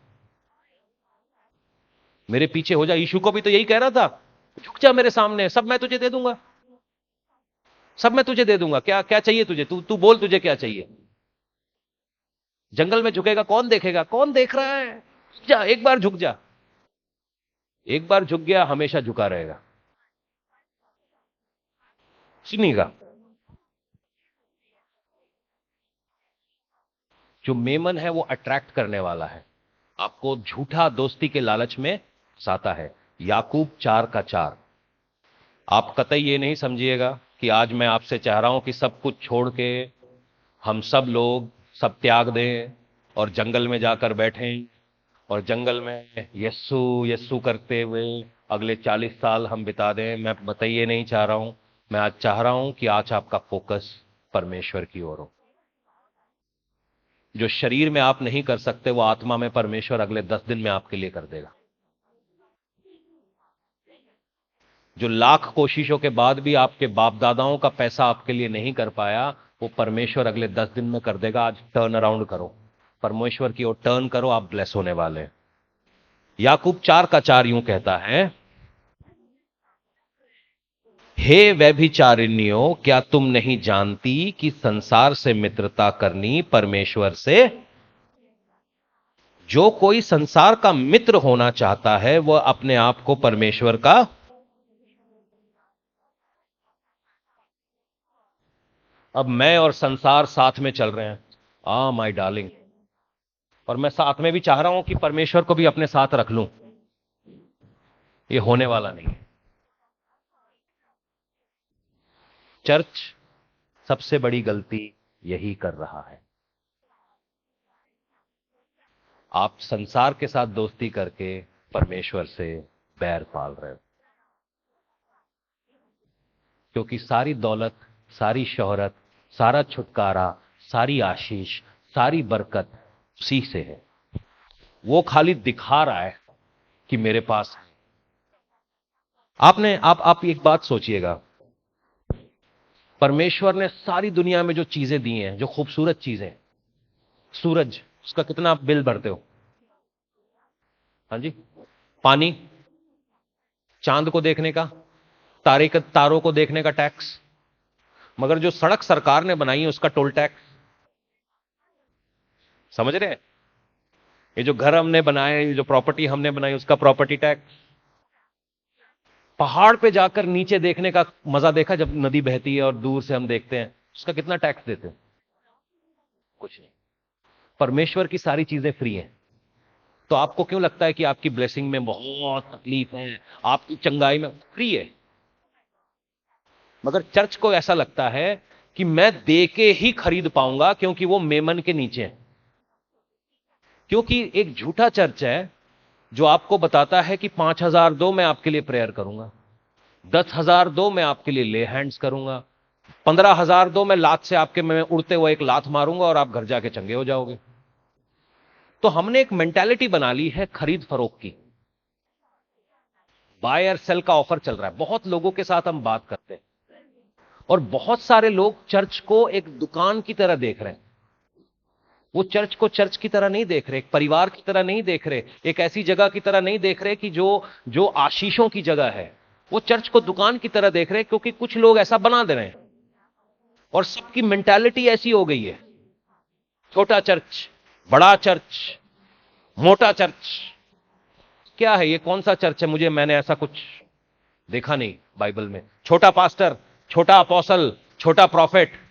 मेरे पीछे हो जा। यीशु को भी तो यही कह रहा था, झुक जा मेरे सामने, सब मैं तुझे दे दूंगा, सब मैं तुझे दे दूंगा, क्या क्या चाहिए तुझे, तू तू बोल तुझे क्या चाहिए। जंगल में झुकेगा कौन देखेगा, कौन देख रहा है, जा एक बार झुक जा। एक बार झुक गया हमेशा झुका रहेगा, सुनिएगा। जो मेमन है वो अट्रैक्ट करने वाला है, आपको झूठा दोस्ती के लालच में फंसाता है। याकूब 4:4। आप कतई ये नहीं समझिएगा कि आज मैं आपसे चाह रहा हूं कि सब कुछ छोड़ के हम सब लोग सब त्याग दें और जंगल में जाकर बैठें और जंगल में यस्सु यस्सु करते हुए अगले 40 साल हम बिता दें। मैं बताइए नहीं चाह रहा हूं, मैं आज चाह रहा हूं कि आज आपका फोकस परमेश्वर की ओर हो। जो शरीर में आप नहीं कर सकते वो आत्मा में परमेश्वर अगले 10 दिन में आपके लिए कर देगा। जो लाख कोशिशों के बाद भी आपके बाप दादाओं का पैसा आपके लिए नहीं कर पाया, वो परमेश्वर अगले 10 दिन में कर देगा। आज टर्न अराउंड करो, परमेश्वर की ओर टर्न करो, आप ब्लेस होने वाले हैं। याकूब 4:4 यूं कहता है, हे व्यभिचारिणियों, क्या तुम नहीं जानती कि संसार से मित्रता करनी परमेश्वर से, जो कोई संसार का मित्र होना चाहता है वह अपने आप को परमेश्वर का। अब मैं और संसार साथ में चल रहे हैं, माय डार्लिंग, और मैं साथ में भी चाह रहा हूं कि परमेश्वर को भी अपने साथ रख लूं, ये होने वाला नहीं है। चर्च सबसे बड़ी गलती यही कर रहा है। आप संसार के साथ दोस्ती करके परमेश्वर से बैर पाल रहे हो, क्योंकि सारी दौलत, सारी शोहरत, सारा छुटकारा, सारी आशीष, सारी बरकत उसी से है। वो खाली दिखा रहा है कि मेरे पास है। आप एक बात सोचिएगा, परमेश्वर ने सारी दुनिया में जो चीजें दी हैं, जो खूबसूरत चीजें, सूरज, उसका कितना आप बिल भरते हो? हाँ जी। पानी, चांद को देखने का, तारों को देखने का टैक्स, मगर जो सड़क सरकार ने बनाई है उसका टोल टैक्स। समझ रहे हैं? ये जो घर हमने बनाए, ये जो प्रॉपर्टी हमने बनाई, उसका प्रॉपर्टी टैक्स। पहाड़ पे जाकर नीचे देखने का मजा देखा, जब नदी बहती है और दूर से हम देखते हैं, उसका कितना टैक्स देते हैं? कुछ नहीं। परमेश्वर की सारी चीजें फ्री हैं। तो आपको क्यों लगता है कि आपकी ब्लेसिंग में बहुत तकलीफ है, आपकी चंगाई में? फ्री है। मगर चर्च को ऐसा लगता है कि मैं दे के ही खरीद पाऊंगा, क्योंकि वो मेमन के नीचे है। क्योंकि एक झूठा चर्च है जो आपको बताता है कि 5,000 दो, मैं आपके लिए प्रेयर करूंगा, 10,000 दो, मैं आपके लिए ले हैंड्स करूंगा, 15,000 दो, मैं लात से आपके में उड़ते हुए एक लात मारूंगा और आप घर जाके चंगे हो जाओगे। तो हमने एक मेंटालिटी बना ली है खरीद फरोख्त की। बाय और सेल का ऑफर चल रहा है। बहुत लोगों के साथ हम बात करते हैं और बहुत सारे लोग चर्च को एक दुकान की तरह देख रहे हैं। वो चर्च को चर्च की तरह नहीं देख रहे, एक परिवार की तरह नहीं देख रहे, एक ऐसी जगह की तरह नहीं देख रहे कि जो जो आशीषों की जगह है। वो चर्च को दुकान की तरह देख रहे, क्योंकि कुछ लोग ऐसा बना दे रहे हैं और सबकी मेंटालिटी ऐसी हो गई है। छोटा चर्च, बड़ा चर्च, मोटा चर्च। क्या है ये? कौन सा चर्च है? मैंने ऐसा कुछ देखा नहीं बाइबल में। छोटा पास्टर, छोटा अपोस्टल, छोटा प्रॉफिट,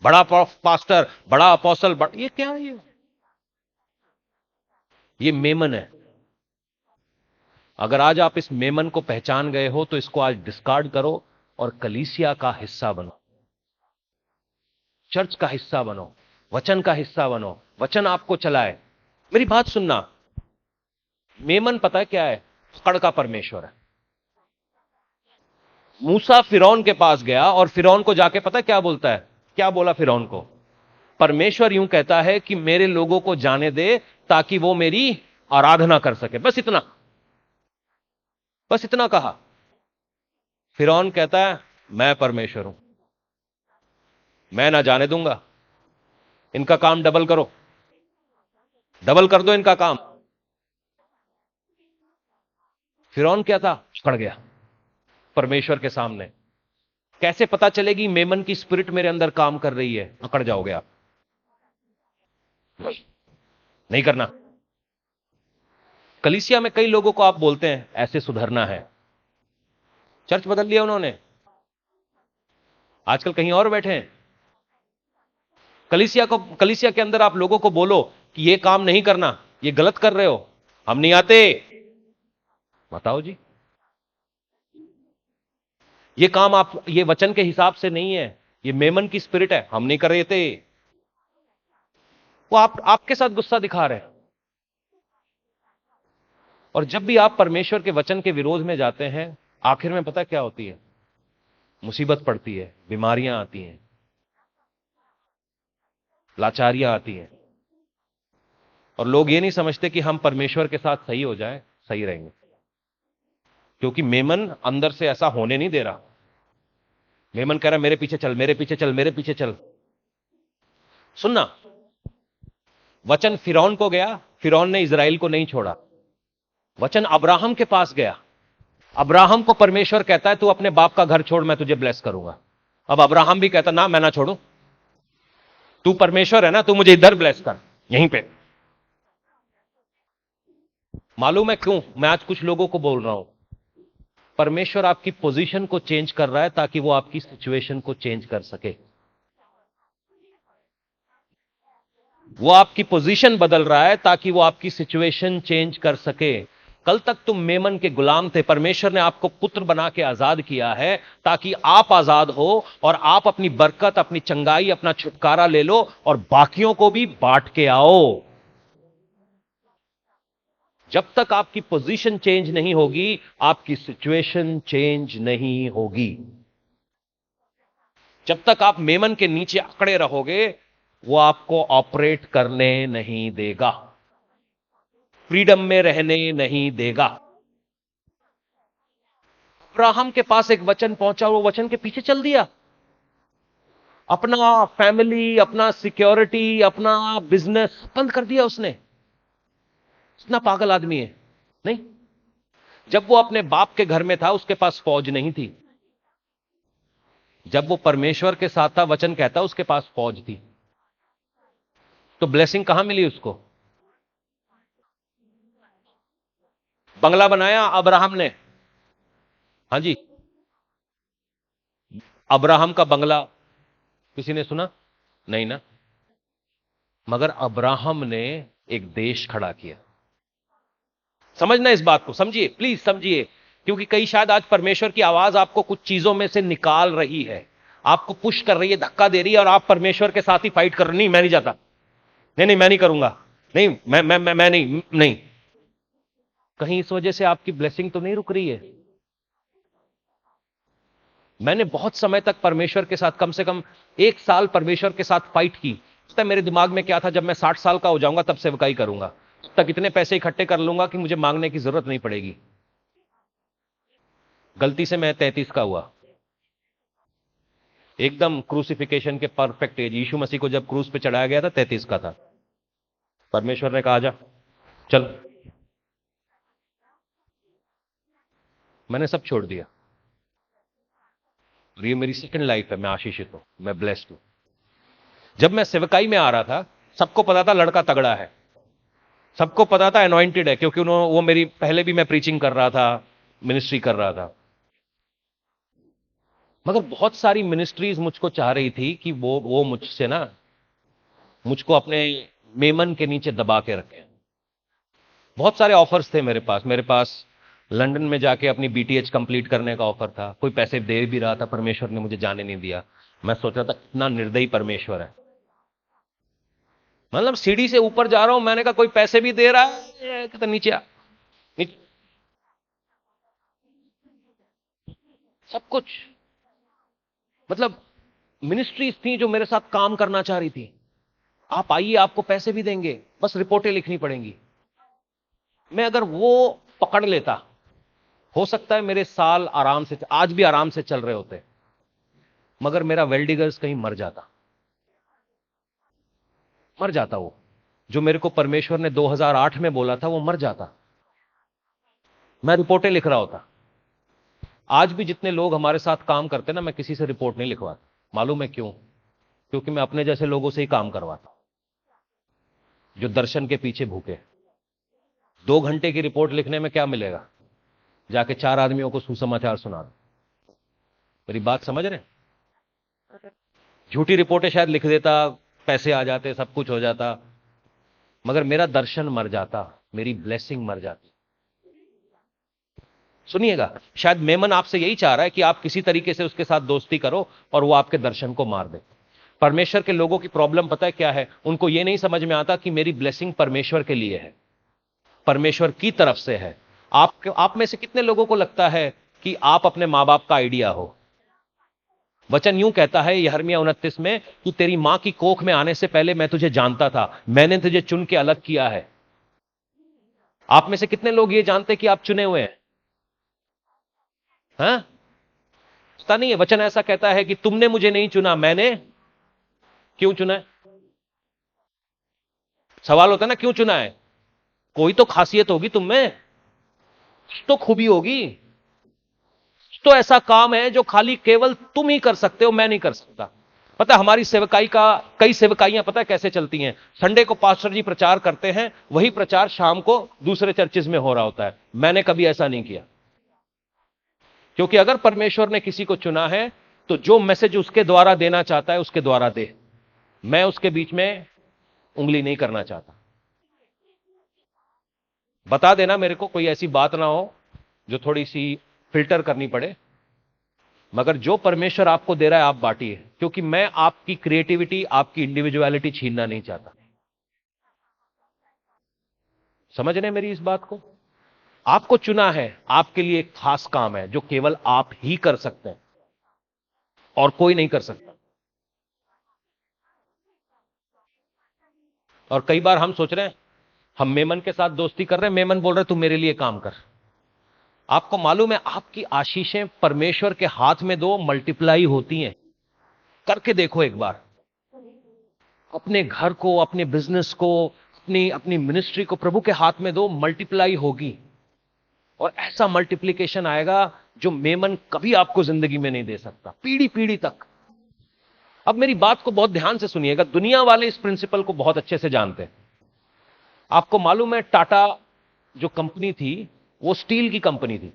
बड़ा पास्टर, बड़ा अपोस्टल, ये क्या है? ये मेमन है। अगर आज आप इस मेमन को पहचान गए हो तो इसको आज डिस्कार्ड करो और कलीसिया का हिस्सा बनो, चर्च का हिस्सा बनो, वचन का हिस्सा बनो, वचन आपको चलाए। मेरी बात सुनना, मेमन पता है क्या है? पकड़ का परमेश्वर है। मूसा फिरौन के पास गया और फिरौन को जाके पता क्या बोलता है? क्या बोला फिरौन को? परमेश्वर यूं कहता है कि मेरे लोगों को जाने दे ताकि वो मेरी आराधना कर सके। बस इतना, बस इतना कहा। फिरौन कहता है मैं परमेश्वर हूं, मैं ना जाने दूंगा, इनका काम डबल करो, डबल कर दो इनका काम। फिरौन क्या था? पकड़ गया परमेश्वर के सामने। कैसे पता चलेगी मेमन की स्पिरिट मेरे अंदर काम कर रही है? पकड़ जाओगे आप। नहीं करना। कलीसिया में कई लोगों को आप बोलते हैं ऐसे सुधरना है, चर्च बदल लिया उन्होंने, आजकल कहीं और बैठे हैं। कलीसिया के अंदर आप लोगों को बोलो कि ये काम नहीं करना, ये गलत कर रहे हो, हम नहीं आते। बताओ जी, ये काम आप, ये वचन के हिसाब से नहीं है, ये मेमन की स्पिरिट है, हम नहीं कर रहे थे। वो आपके साथ गुस्सा दिखा रहे हैं। और जब भी आप परमेश्वर के वचन के विरोध में जाते हैं, आखिर में पता क्या होती है? मुसीबत पड़ती है, बीमारियां आती हैं, लाचारियां आती हैं। और लोग ये नहीं समझते कि हम परमेश्वर के साथ सही हो जाए, सही रहेंगे, क्योंकि मेमन अंदर से ऐसा होने नहीं दे रहा। मेमन कह रहा मेरे पीछे चल, मेरे पीछे चल, मेरे पीछे चल। सुनना, वचन फिरौन को गया, फिरौन ने इजराइल को नहीं छोड़ा। वचन अब्राहम के पास गया, अब्राहम को परमेश्वर कहता है तू अपने बाप का घर छोड़, मैं तुझे ब्लेस करूंगा। अब अब्राहम भी कहता ना, मैं ना छोड़ू, तू परमेश्वर है ना, तू मुझे इधर ब्लेस कर, यहीं पे। मालूम है क्यों मैं आज कुछ लोगों को बोल रहा हूं? परमेश्वर आपकी पोजीशन को चेंज कर रहा है ताकि वो आपकी सिचुएशन को चेंज कर सके। वो आपकी पोजीशन बदल रहा है ताकि वो आपकी सिचुएशन चेंज कर सके। कल तक तुम मेमन के गुलाम थे, परमेश्वर ने आपको पुत्र बना के आजाद किया है ताकि आप आजाद हो और आप अपनी बरकत, अपनी चंगाई, अपना छुटकारा ले लो और बाकियों को भी बांट के आओ। जब तक आपकी पोजीशन चेंज नहीं होगी, आपकी सिचुएशन चेंज नहीं होगी। जब तक आप मेमन के नीचे अकड़े रहोगे, वो आपको ऑपरेट करने नहीं देगा, फ्रीडम में रहने नहीं देगा। अब्राहम के पास एक वचन पहुंचा, वो वचन के पीछे चल दिया, अपना फैमिली, अपना सिक्योरिटी, अपना बिजनेस बंद कर दिया उसने। इतना पागल आदमी है नहीं? जब वो अपने बाप के घर में था, उसके पास फौज नहीं थी। जब वो परमेश्वर के साथ था, वचन कहता उसके पास फौज थी। तो ब्लेसिंग कहां मिली उसको? बंगला बनाया अब्राहम ने। हां जी, अब्राहम का बंगला किसी ने सुना? नहीं ना। मगर अब्राहम ने एक देश खड़ा किया। समझना इस बात को, समझिए, प्लीज समझिए, क्योंकि कई शायद आज परमेश्वर की आवाज आपको कुछ चीजों में से निकाल रही है, आपको पुश कर रही है, धक्का दे रही है, और आप परमेश्वर के साथ ही फाइट कर रहे। नहीं, मैं नहीं जाता, नहीं नहीं, मैं नहीं करूंगा, नहीं, मैं नहीं नहीं। कहीं इस वजह से आपकी ब्लेसिंग तो नहीं रुक रही है? मैंने बहुत समय तक परमेश्वर के साथ, कम से कम 1 साल परमेश्वर के साथ फाइट की। पता है मेरे दिमाग में क्या था? जब मैं 60 साल का हो जाऊंगा तब सेवकाई करूंगा, तब तक इतने पैसे इकट्ठे कर लूंगा कि मुझे मांगने की जरूरत नहीं पड़ेगी। गलती से मैं 33 का हुआ, एकदम क्रूसिफिकेशन के परफेक्ट एज। यीशु मसीह को जब क्रूस पे चढ़ाया गया था 33 का था। परमेश्वर ने कहा जा चल, मैंने सब छोड़ दिया। और ये मेरी सेकंड लाइफ है, मैं आशीषित हूं, मैं ब्लेस्ड हूं। जब मैं सेवकाई में आ रहा था, सबको पता था लड़का तगड़ा है, सबको पता था अनॉइंटेड है, क्योंकि उन्होंने, वो मेरी, पहले भी मैं प्रीचिंग कर रहा था, मिनिस्ट्री कर रहा था। मगर बहुत सारी मिनिस्ट्रीज मुझको चाह रही थी कि वो मुझसे ना, मुझको अपने मेमन के नीचे दबा के रखें। बहुत सारे ऑफर्स थे मेरे पास। लंदन में जाके अपनी बीटीएच कंप्लीट करने का ऑफर था, कोई पैसे दे भी रहा था, परमेश्वर ने मुझे जाने नहीं दिया। मैं सोच रहा था कितना निर्दयी परमेश्वर है, मतलब सीढ़ी से ऊपर जा रहा हूं, मैंने कहा कोई पैसे भी दे रहा है, कहता नीचे आ, नीचे। सब कुछ, मतलब मिनिस्ट्रीज थी जो मेरे साथ काम करना चाह रही थी। आप आइए, आपको पैसे भी देंगे, बस रिपोर्टें लिखनी पड़ेंगी। मैं अगर वो पकड़ लेता, हो सकता है मेरे साल आराम से, आज भी आराम से चल रहे होते, मगर मेरा वेल्डिगर्स कहीं मर जाता, मर जाता। वो जो मेरे को परमेश्वर ने 2008 में बोला था, वो मर जाता। मैं रिपोर्टें लिख रहा होता। आज भी जितने लोग हमारे साथ काम करते ना, मैं किसी से रिपोर्ट नहीं लिखवाता। मालूम है क्यों? क्योंकि मैं अपने जैसे लोगों से ही काम करवाता हूं, जो दर्शन के पीछे भूखे। 2 घंटे की रिपोर्ट लिखने में क्या मिलेगा? जाके 4 आदमियों को सुसमाचार सुना दो। मेरी बात समझ रहे? झूठी रिपोर्टें शायद लिख देता, पैसे आ जाते, सब कुछ हो जाता, मगर मेरा दर्शन मर जाता, मेरी ब्लेसिंग मर जाती। सुनिएगा, शायद मेमन आपसे यही चाह रहा है कि आप किसी तरीके से उसके साथ दोस्ती करो और वो आपके दर्शन को मार दे। परमेश्वर के लोगों की प्रॉब्लम पता है क्या है? उनको यह नहीं समझ में आता कि मेरी ब्लेसिंग परमेश्वर के लिए है, परमेश्वर की तरफ से है। आप में से कितने लोगों को लगता है कि आप अपने मां बाप का आइडिया हो? वचन यूं कहता है यिर्मयाह 29 में कि तेरी मां की कोख में आने से पहले मैं तुझे जानता था, मैंने तुझे चुन के अलग किया है। आप में से कितने लोग ये जानते कि आप चुने हुए हैं? हाँ, पता नहीं है। वचन ऐसा कहता है कि तुमने मुझे नहीं चुना, मैंने क्यों चुना है? सवाल होता है ना, क्यों चुना है? कोई तो खासियत होगी तुम में, कुछ तो खूबी होगी, कुछ तो ऐसा काम है जो खाली केवल तुम ही कर सकते हो, मैं नहीं कर सकता। पता है हमारी सेवकाई का, कई सेवकाइयां पता है कैसे चलती हैं? संडे को पास्टर जी प्रचार करते हैं, वही प्रचार शाम को दूसरे चर्चेज में हो रहा होता है। मैंने कभी ऐसा नहीं किया, क्योंकि अगर परमेश्वर ने किसी को चुना है तो जो मैसेज उसके द्वारा देना चाहता है उसके द्वारा दे, मैं उसके बीच में उंगली नहीं करना चाहता। बता देना मेरे को, कोई ऐसी बात ना हो जो थोड़ी सी फिल्टर करनी पड़े, मगर जो परमेश्वर आपको दे रहा है आप बांटिए, क्योंकि मैं आपकी क्रिएटिविटी, आपकी इंडिविजुअलिटी छीनना नहीं चाहता। समझ रहे हैं मेरी इस बात को? आपको चुना है, आपके लिए एक खास काम है जो केवल आप ही कर सकते हैं और कोई नहीं कर सकता। और कई बार हम सोच रहे हैं, हम मेमन के साथ दोस्ती कर रहे हैं, मेमन बोल रहे तू मेरे लिए काम कर। आपको मालूम है आपकी आशीषें परमेश्वर के हाथ में दो मल्टीप्लाई होती हैं। करके देखो एक बार, अपने घर को, अपने बिजनेस को, अपनी अपनी मिनिस्ट्री को प्रभु के हाथ में दो, मल्टीप्लाई होगी। और ऐसा मल्टीप्लिकेशन आएगा जो मेमन कभी आपको जिंदगी में नहीं दे सकता, पीढ़ी पीढ़ी तक। अब मेरी बात को बहुत ध्यान से सुनिएगा, दुनिया वाले इस प्रिंसिपल को बहुत अच्छे से जानते हैं। आपको मालूम है टाटा जो कंपनी थी वो स्टील की कंपनी थी।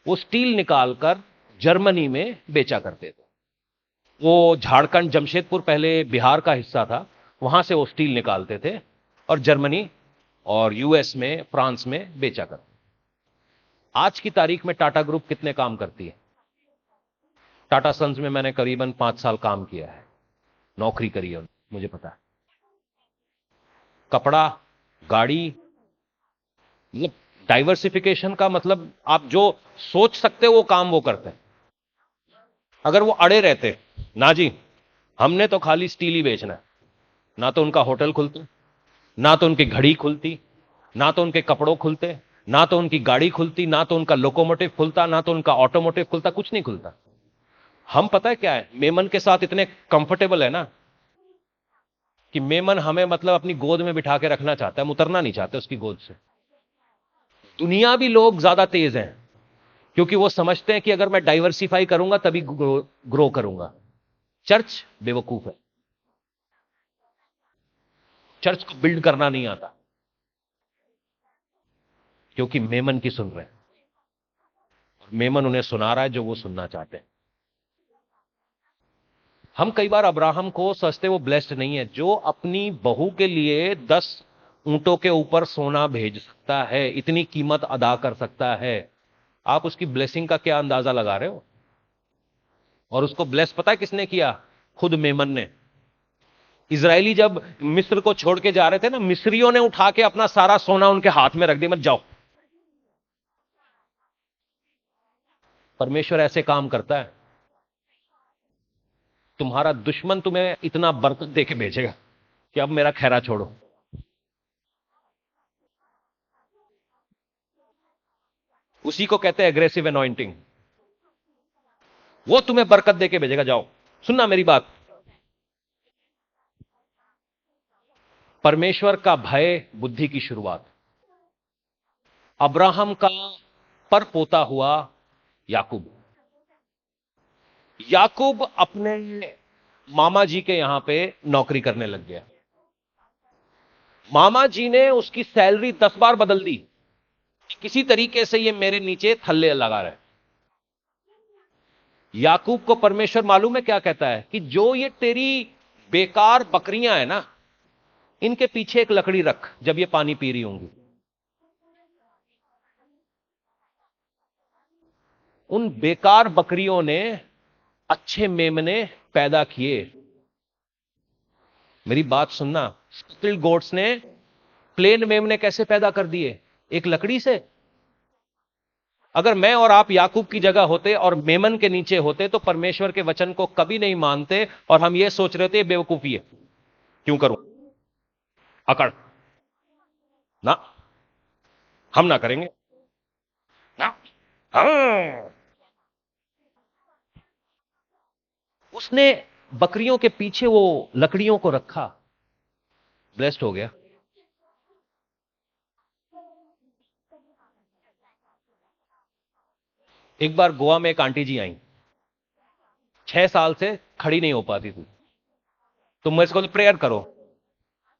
वो स्टील निकालकर जर्मनी में बेचा करते थे। वो झारखंड, जमशेदपुर पहले बिहार का हिस्सा था, वहां से वो स्टील निकालते थे और जर्मनी और यूएस में, फ्रांस में बेचा करते। आज की तारीख में टाटा ग्रुप कितने काम करती है? टाटा सन्स में मैंने करीबन 5 साल काम किया है, नौकरी करी है, मुझे पता है। कपड़ा, गाड़ी, मतलब डाइवर्सिफिकेशन का मतलब आप जो सोच सकते हो वो काम वो करते हैं। अगर वो अड़े रहते ना जी हमने तो खाली स्टील ही बेचना है, ना तो उनका होटल खुलता, ना तो उनकी घड़ी खुलती, ना तो उनके कपड़ों खुलते, ना तो उनकी गाड़ी खुलती, ना तो उनका लोकोमोटिव खुलता, ना तो उनका ऑटोमोटिव खुलता, कुछ नहीं खुलता। हम पता है क्या है, मेमन के साथ इतने कंफर्टेबल है ना कि मेमन हमें मतलब अपनी गोद में बिठा के रखना चाहता है, हम उतरना नहीं चाहते उसकी गोद से। दुनिया भी लोग ज्यादा तेज हैं क्योंकि वो समझते हैं कि अगर मैं डाइवर्सिफाई करूंगा तभी ग्रो करूंगा। चर्च बेवकूफ है, चर्च को बिल्ड करना नहीं आता क्योंकि मेमन की सुन रहे हैं और मेमन उन्हें सुना रहा है जो वो सुनना चाहते हैं। हम कई बार अब्राहम को सोचते वो ब्लेस्ड नहीं है जो अपनी बहू के लिए 10 ऊंटों के ऊपर सोना भेज सकता है, इतनी कीमत अदा कर सकता है। आप उसकी ब्लेसिंग का क्या अंदाजा लगा रहे हो? और उसको ब्लेस पता है किसने किया? खुद मेमन ने। इजरायली जब मिस्र को छोड़ के जा रहे थे ना, मिस्रियों ने उठा के अपना सारा सोना उनके हाथ में रख दिया, मत जाओ। परमेश्वर ऐसे काम करता है। तुम्हारा दुश्मन तुम्हें इतना बरकत देके भेजेगा कि अब मेरा खैरा छोड़ो। उसी को कहते हैं एग्रेसिव अनॉइंटिंग। वो तुम्हें बरकत देके भेजेगा। जाओ, सुनना मेरी बात। परमेश्वर का भय बुद्धि की शुरुआत। अब्राहम का पर पोता हुआ याकूब। याकूब अपने मामा जी के यहां पे नौकरी करने लग गया। मामा जी ने उसकी सैलरी 10 बार बदल दी, किसी तरीके से ये मेरे नीचे थल्ले लगा रहे। याकूब को परमेश्वर मालूम है क्या कहता है कि जो ये तेरी बेकार बकरियां है ना, इनके पीछे एक लकड़ी रख जब ये पानी पी रही होंगी। उन बेकार बकरियों ने अच्छे मेमने पैदा किए। मेरी बात सुनना, स्पिल गोट्स ने प्लेन मेमने कैसे पैदा कर दिए? एक लकड़ी से। अगर मैं और आप याकूब की जगह होते और मेमन के नीचे होते तो परमेश्वर के वचन को कभी नहीं मानते और हम ये सोच रहे थे बेवकूफी है, क्यों करूं, अकड़ ना, हम ना करेंगे ना। हाँ। उसने बकरियों के पीछे वो लकड़ियों को रखा, ब्लेस्ड हो गया। एक बार गोवा में एक आंटी जी आई, 6 साल से खड़ी नहीं हो पाती थी। तो मैं इसको प्रेयर करो,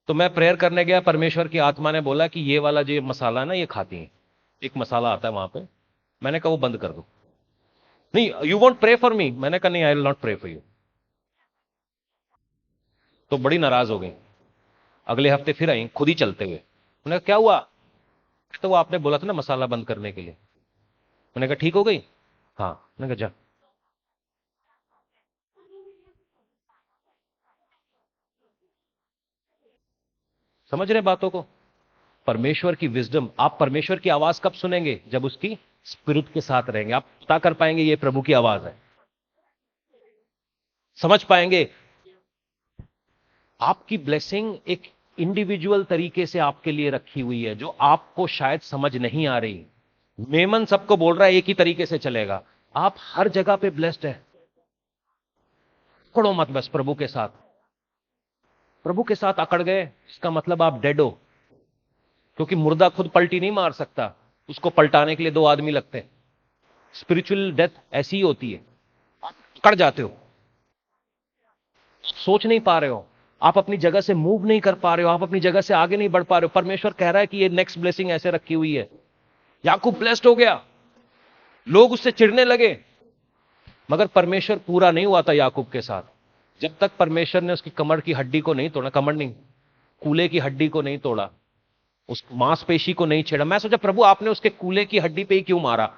तो मैं प्रेयर करने गया, परमेश्वर की आत्मा ने बोला कि ये वाला जो मसाला है ना ये खाती है, एक मसाला आता है वहां पे। मैंने कहा वो बंद कर दो। नहीं, you want pray for me? मैंने कहा नहीं, I will not pray for you. तो बड़ी नाराज हो गई। अगले हफ्ते फिर आई खुद ही चलते हुए। उन्होंने कहा क्या हुआ? तो वो आपने बोला था ना मसाला बंद करने के लिए। मैंने कहा ठीक हो गई। हाँ, मैंने कहा जा। समझ रहे बातों को? परमेश्वर की विजडम, आप परमेश्वर की आवाज कब सुनेंगे? जब उसकी स्पिरिट के साथ रहेंगे, आप पता कर पाएंगे ये प्रभु की आवाज है, समझ पाएंगे। आपकी ब्लेसिंग एक इंडिविजुअल तरीके से आपके लिए रखी हुई है, जो आपको शायद समझ नहीं आ रही। मेमन सबको बोल रहा है एक ही तरीके से चलेगा, आप हर जगह पे ब्लेस्ड है। अकड़ो मत बस प्रभु के साथ। प्रभु के साथ अकड़ गए इसका मतलब आप डेड हो, क्योंकि मुर्दा खुद पलटी नहीं मार सकता, उसको पलटाने के लिए दो आदमी लगते हैं। स्पिरिचुअल डेथ ऐसी ही होती है, आप अकड़ जाते हो, सोच नहीं पा रहे हो, आप अपनी जगह से मूव नहीं कर पा रहे हो, आप अपनी जगह से आगे नहीं बढ़ पा रहे हो। परमेश्वर कह रहा है कि ये नेक्स्ट ब्लेसिंग ऐसे रखी हुई है। याकूब ब्लेस्ड हो गया, लोग उससे चिढ़ने लगे, मगर परमेश्वर पूरा नहीं हुआ था याकूब के साथ। जब तक परमेश्वर ने उसकी कमर की हड्डी को नहीं तोड़ा, कमर नहीं, कूले की हड्डी को नहीं तोड़ा, उस मांसपेशी को नहीं छेड़ा। मैं सोचा प्रभु आपने उसके कूले की हड्डी पे ही क्यों मारा,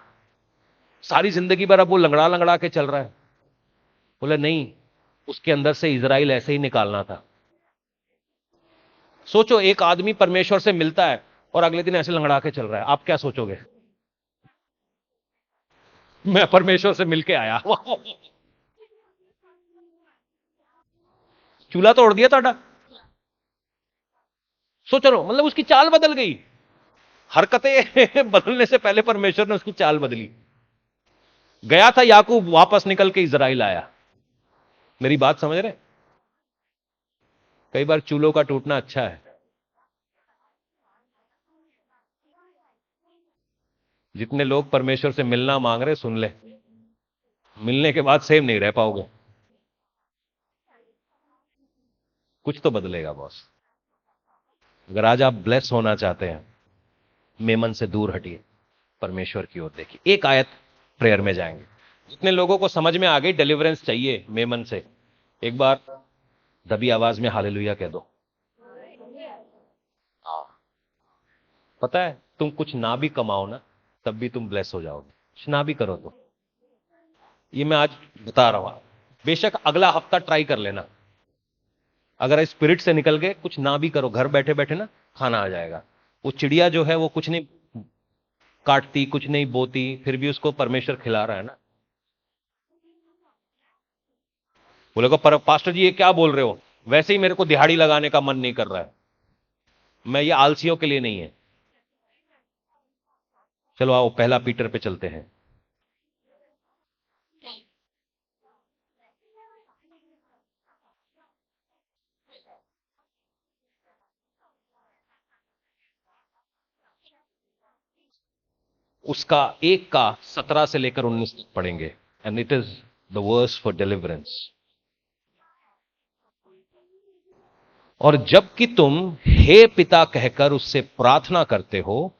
सारी जिंदगी भर अब वो लंगड़ा लंगड़ा के चल रहा है। बोले नहीं, उसके अंदर से इजराइल ऐसे ही निकालना था। सोचो एक आदमी परमेश्वर से मिलता है और अगले दिन ऐसे लंगड़ा के चल रहा है, आप क्या सोचोगे? मैं परमेश्वर से मिलके आया चूल्हा तोड़ दिया था। सोचो लो, मतलब उसकी चाल बदल गई। हरकतें बदलने से पहले परमेश्वर ने उसकी चाल बदली। गया था याकूब, वापस निकल के इजराइल आया। मेरी बात समझ रहे? कई बार चूल्हों का टूटना अच्छा है। जितने लोग परमेश्वर से मिलना मांग रहे सुन ले, मिलने के बाद सेम नहीं रह पाओगे, कुछ तो बदलेगा बॉस। अगर आज आप ब्लेस होना चाहते हैं, मेमन से दूर हटिए, परमेश्वर की ओर देखिए। एक आयत प्रेयर में जाएंगे। जितने लोगों को समझ में आ गई डिलीवरेंस चाहिए मेमन से, एक बार दबी आवाज में हालेलुया कह दो। हाँ, पता है तुम कुछ ना भी कमाओ ना, तब भी तुम ब्लेस हो जाओगे, कुछ ना भी करो तो। ये मैं आज बता रहा हूं, बेशक अगला हफ्ता ट्राई कर लेना। अगर स्पिरिट से निकल के कुछ ना भी करो, घर बैठे बैठे ना खाना आ जाएगा। वो चिड़िया जो है वो कुछ नहीं काटती, कुछ नहीं बोती, फिर भी उसको परमेश्वर खिला रहा है ना। बोले को पास्टर जी ये क्या बोल रहे हो, वैसे ही मेरे को दिहाड़ी लगाने का मन नहीं कर रहा है। मैं ये आलसियों के लिए नहीं है। चलो आओ पहला पीटर पे चलते हैं। उसका 1 का 17 से लेकर 19 तक पढ़ेंगे। And it is the verse for deliverance. और जबकि तुम हे पिता कहकर उससे प्रार्थना करते हो,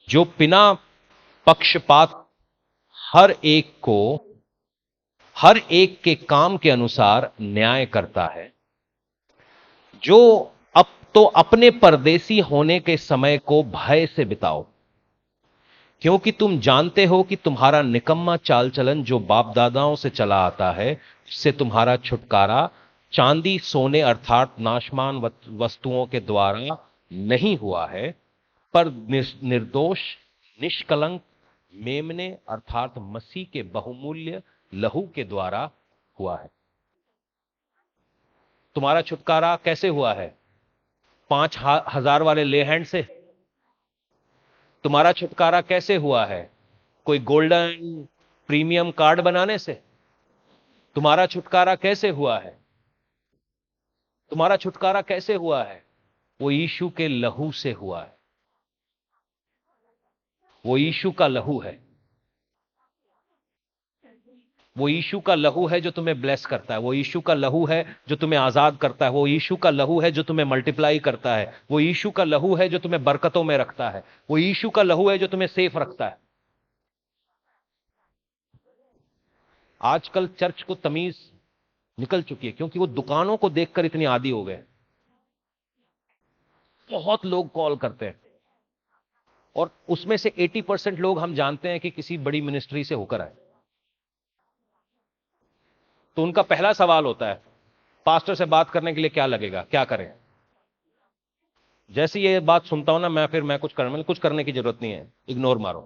जो बिना पक्षपात हर एक को हर एक के काम के अनुसार न्याय करता है, जो अब तो अपने परदेसी होने के समय को भय से बिताओ, क्योंकि तुम जानते हो कि तुम्हारा निकम्मा चाल चलन जो बाप दादाओं से चला आता है, उससे तुम्हारा छुटकारा चांदी सोने अर्थात नाशमान वस्तुओं के द्वारा नहीं हुआ है, पर निर्दोष निष्कलंक मेमने अर्थात मसीह के बहुमूल्य लहू के द्वारा हुआ है। तुम्हारा छुटकारा कैसे हुआ है? 5,000 वाले ले हैंड से? तुम्हारा छुटकारा कैसे हुआ है? कोई गोल्डन प्रीमियम कार्ड बनाने से? तुम्हारा छुटकारा कैसे हुआ है? तुम्हारा छुटकारा कैसे हुआ है? वो यीशु के लहू से हुआ है। वो यीशु का लहू है। वो यीशु का लहू है जो तुम्हें ब्लेस करता है। वो यीशु का लहू है जो तुम्हें आजाद करता है। वो यीशु का लहू है जो तुम्हें मल्टीप्लाई करता है। वो यीशु का लहू है जो तुम्हें बरकतों में रखता है। वो यीशु का लहू है जो तुम्हें सेफ रखता है। आजकल चर्च को तमीज निकल चुकी है, क्योंकि वो दुकानों को देखकर इतनी आदी हो गए। बहुत लोग कॉल करते हैं, और उसमें से 80% लोग हम जानते हैं कि किसी बड़ी मिनिस्ट्री से होकर आए। तो उनका पहला सवाल होता है, पास्टर से बात करने के लिए क्या लगेगा, क्या करें। जैसे ये बात सुनता हूं ना मैं, फिर मैं कुछ करने की जरूरत नहीं है, इग्नोर मारो।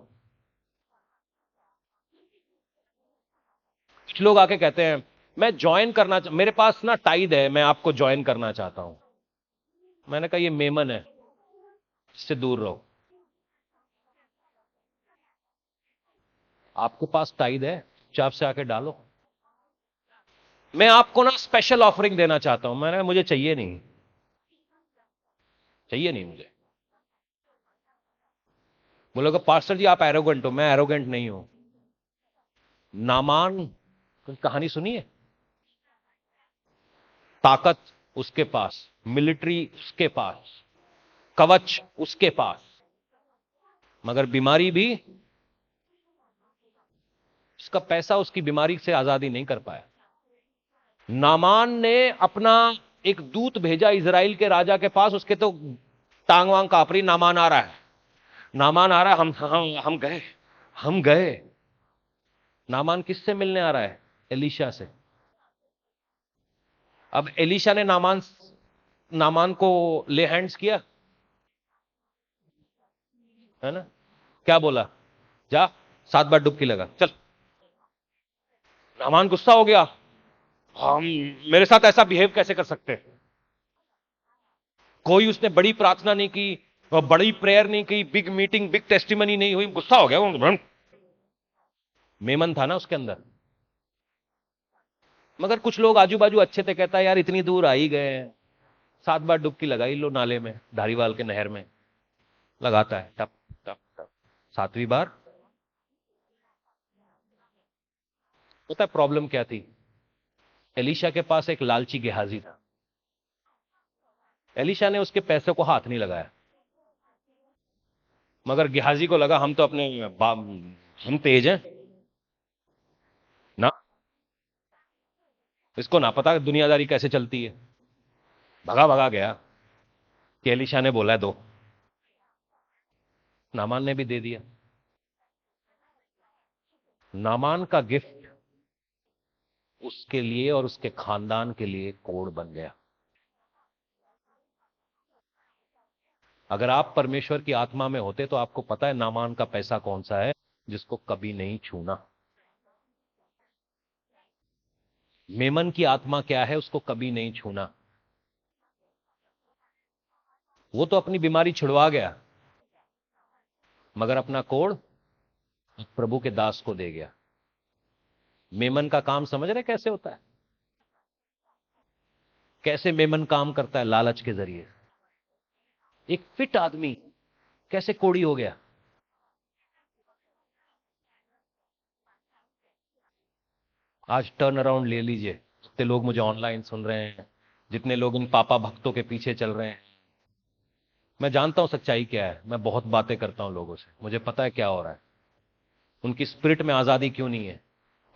कुछ लोग आके कहते हैं मैं ज्वाइन मेरे पास ना टाइद है, मैं आपको ज्वाइन करना चाहता हूं। मैंने कहा ये मेमन है, इससे दूर रहो। आपके पास टाइद है, चाप से आके डालो। मैं आपको ना स्पेशल ऑफरिंग देना चाहता हूं। मैंने कहा मुझे चाहिए नहीं, चाहिए नहीं मुझे। बोलोगे पास्टर जी आप एरोगेंट हो। मैं एरोगेंट नहीं हूं। नामान की कहानी सुनिए। ताकत उसके पास, मिलिट्री उसके पास, कवच उसके पास, मगर बीमारी भी, उसका पैसा उसकी बीमारी से आजादी नहीं कर पाया। नामान ने अपना एक दूत भेजा इजराइल के राजा के पास। उसके तो टांग वांग कांप रही, नामान आ रहा है, नामान आ रहा है। हम गए, हम गए। नामान किससे मिलने आ रहा है? एलीशा से। अब एलीशा ने नामान नामान को ले हैंड्स किया, है ना? क्या बोला? जा 7 बार डुबकी लगा, चल। नामान गुस्सा हो गया, हम मेरे साथ ऐसा बिहेव कैसे कर सकते हैं? कोई उसने बड़ी प्रार्थना नहीं की, बड़ी प्रेयर नहीं की, बिग मीटिंग, बिग टेस्टिमनी नहीं हुई, गुस्सा हो गया वो। मेमन था ना उसके अंदर। मगर कुछ लोग आजू बाजू अच्छे थे, कहता है यार इतनी दूर आ ही गए हैं, 7 बार डुबकी लगाई लो नाले में, धारीवाल के नहर में। लगाता है टप टप टप, 7वीं बार। पता है प्रॉब्लम क्या थी? एलीशा के पास एक लालची गेहाजी था। एलीशा ने उसके पैसे को हाथ नहीं लगाया, मगर गेहाजी को लगा हम तो अपने हम तेज हैं ना, इसको ना पता दुनियादारी कैसे चलती है। भगा भगा गया कि एलीशा ने बोला है दो। नामान ने भी दे दिया। नामान का गिफ्ट उसके लिए और उसके खानदान के लिए कोड बन गया। अगर आप परमेश्वर की आत्मा में होते तो आपको पता है नामान का पैसा कौन सा है, जिसको कभी नहीं छूना। मेमन की आत्मा क्या है, उसको कभी नहीं छूना। वो तो अपनी बीमारी छुड़वा गया, मगर अपना कोड प्रभु के दास को दे गया। मेमन का काम समझ रहे कैसे होता है? कैसे मेमन काम करता है? लालच के जरिए। एक फिट आदमी कैसे कोड़ी हो गया? आज टर्न अराउंड ले लीजिए। जितने लोग मुझे ऑनलाइन सुन रहे हैं, जितने लोग इन पापा भक्तों के पीछे चल रहे हैं, मैं जानता हूं सच्चाई क्या है। मैं बहुत बातें करता हूं लोगों से, मुझे पता है क्या हो रहा है। उनकी स्पिरिट में आजादी क्यों नहीं है?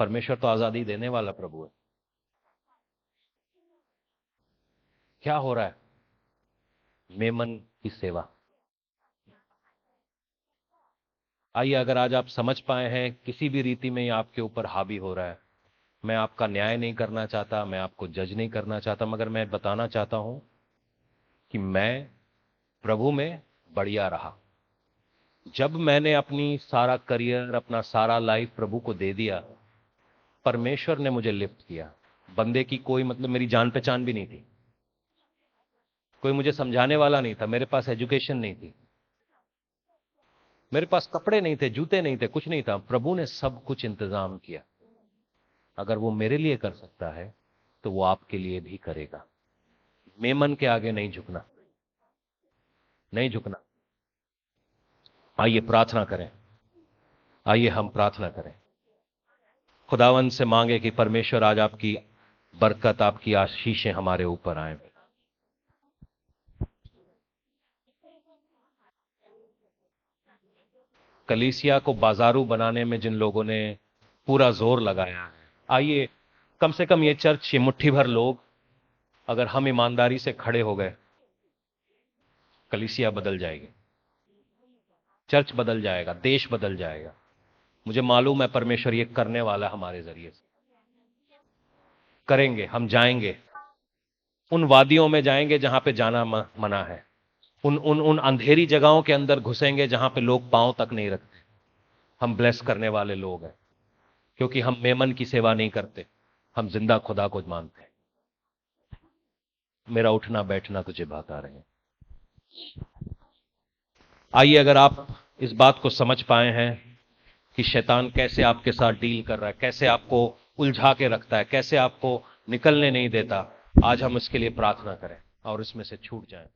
परमेश्वर तो आजादी देने वाला प्रभु है। क्या हो रहा है? मेमन की सेवा। आइए, अगर आज आप समझ पाए हैं किसी भी रीति में ये आपके ऊपर हावी हो रहा है, मैं आपका न्याय नहीं करना चाहता, मैं आपको जज नहीं करना चाहता, मगर मैं बताना चाहता हूं कि मैं प्रभु में बढ़िया रहा। जब मैंने अपनी सारा करियर, अपना सारा लाइफ प्रभु को दे दिया, परमेश्वर ने मुझे लिफ्ट किया। बंदे की कोई मतलब मेरी जान पहचान भी नहीं थी, कोई मुझे समझाने वाला नहीं था, मेरे पास एजुकेशन नहीं थी, मेरे पास कपड़े नहीं थे, जूते नहीं थे, कुछ नहीं था। प्रभु ने सब कुछ इंतजाम किया। अगर वो मेरे लिए कर सकता है तो वो आपके लिए भी करेगा। मेमन के आगे नहीं झुकना, नहीं झुकना। आइए प्रार्थना करें, आइए हम प्रार्थना करें। खुदावन से मांगे कि परमेश्वर आज आपकी बरकत, आपकी आशीषें हमारे ऊपर आए। कलीसिया को बाजारू बनाने में जिन लोगों ने पूरा जोर लगाया है, आइए कम से कम ये चर्च, ये मुट्ठी भर लोग, अगर हम ईमानदारी से खड़े हो गए, कलीसिया बदल जाएगी, चर्च बदल जाएगा, देश बदल जाएगा। मुझे मालूम है परमेश्वर ये करने वाला हमारे जरिए से करेंगे। हम जाएंगे, उन वादियों में जाएंगे जहां पे जाना मना है, उन अंधेरी जगहों के अंदर घुसेंगे जहां पे लोग पांव तक नहीं रखते। हम ब्लेस करने वाले लोग हैं, क्योंकि हम मेमन की सेवा नहीं करते, हम जिंदा खुदा को मानते हैं। मेरा उठना बैठना तुझे भाता रहे। आइए, अगर आप इस बात को समझ पाए हैं कि शैतान कैसे आपके साथ डील कर रहा है, कैसे आपको उलझा के रखता है, कैसे आपको निकलने नहीं देता, आज हम इसके लिए प्रार्थना करें और इसमें से छूट जाएं।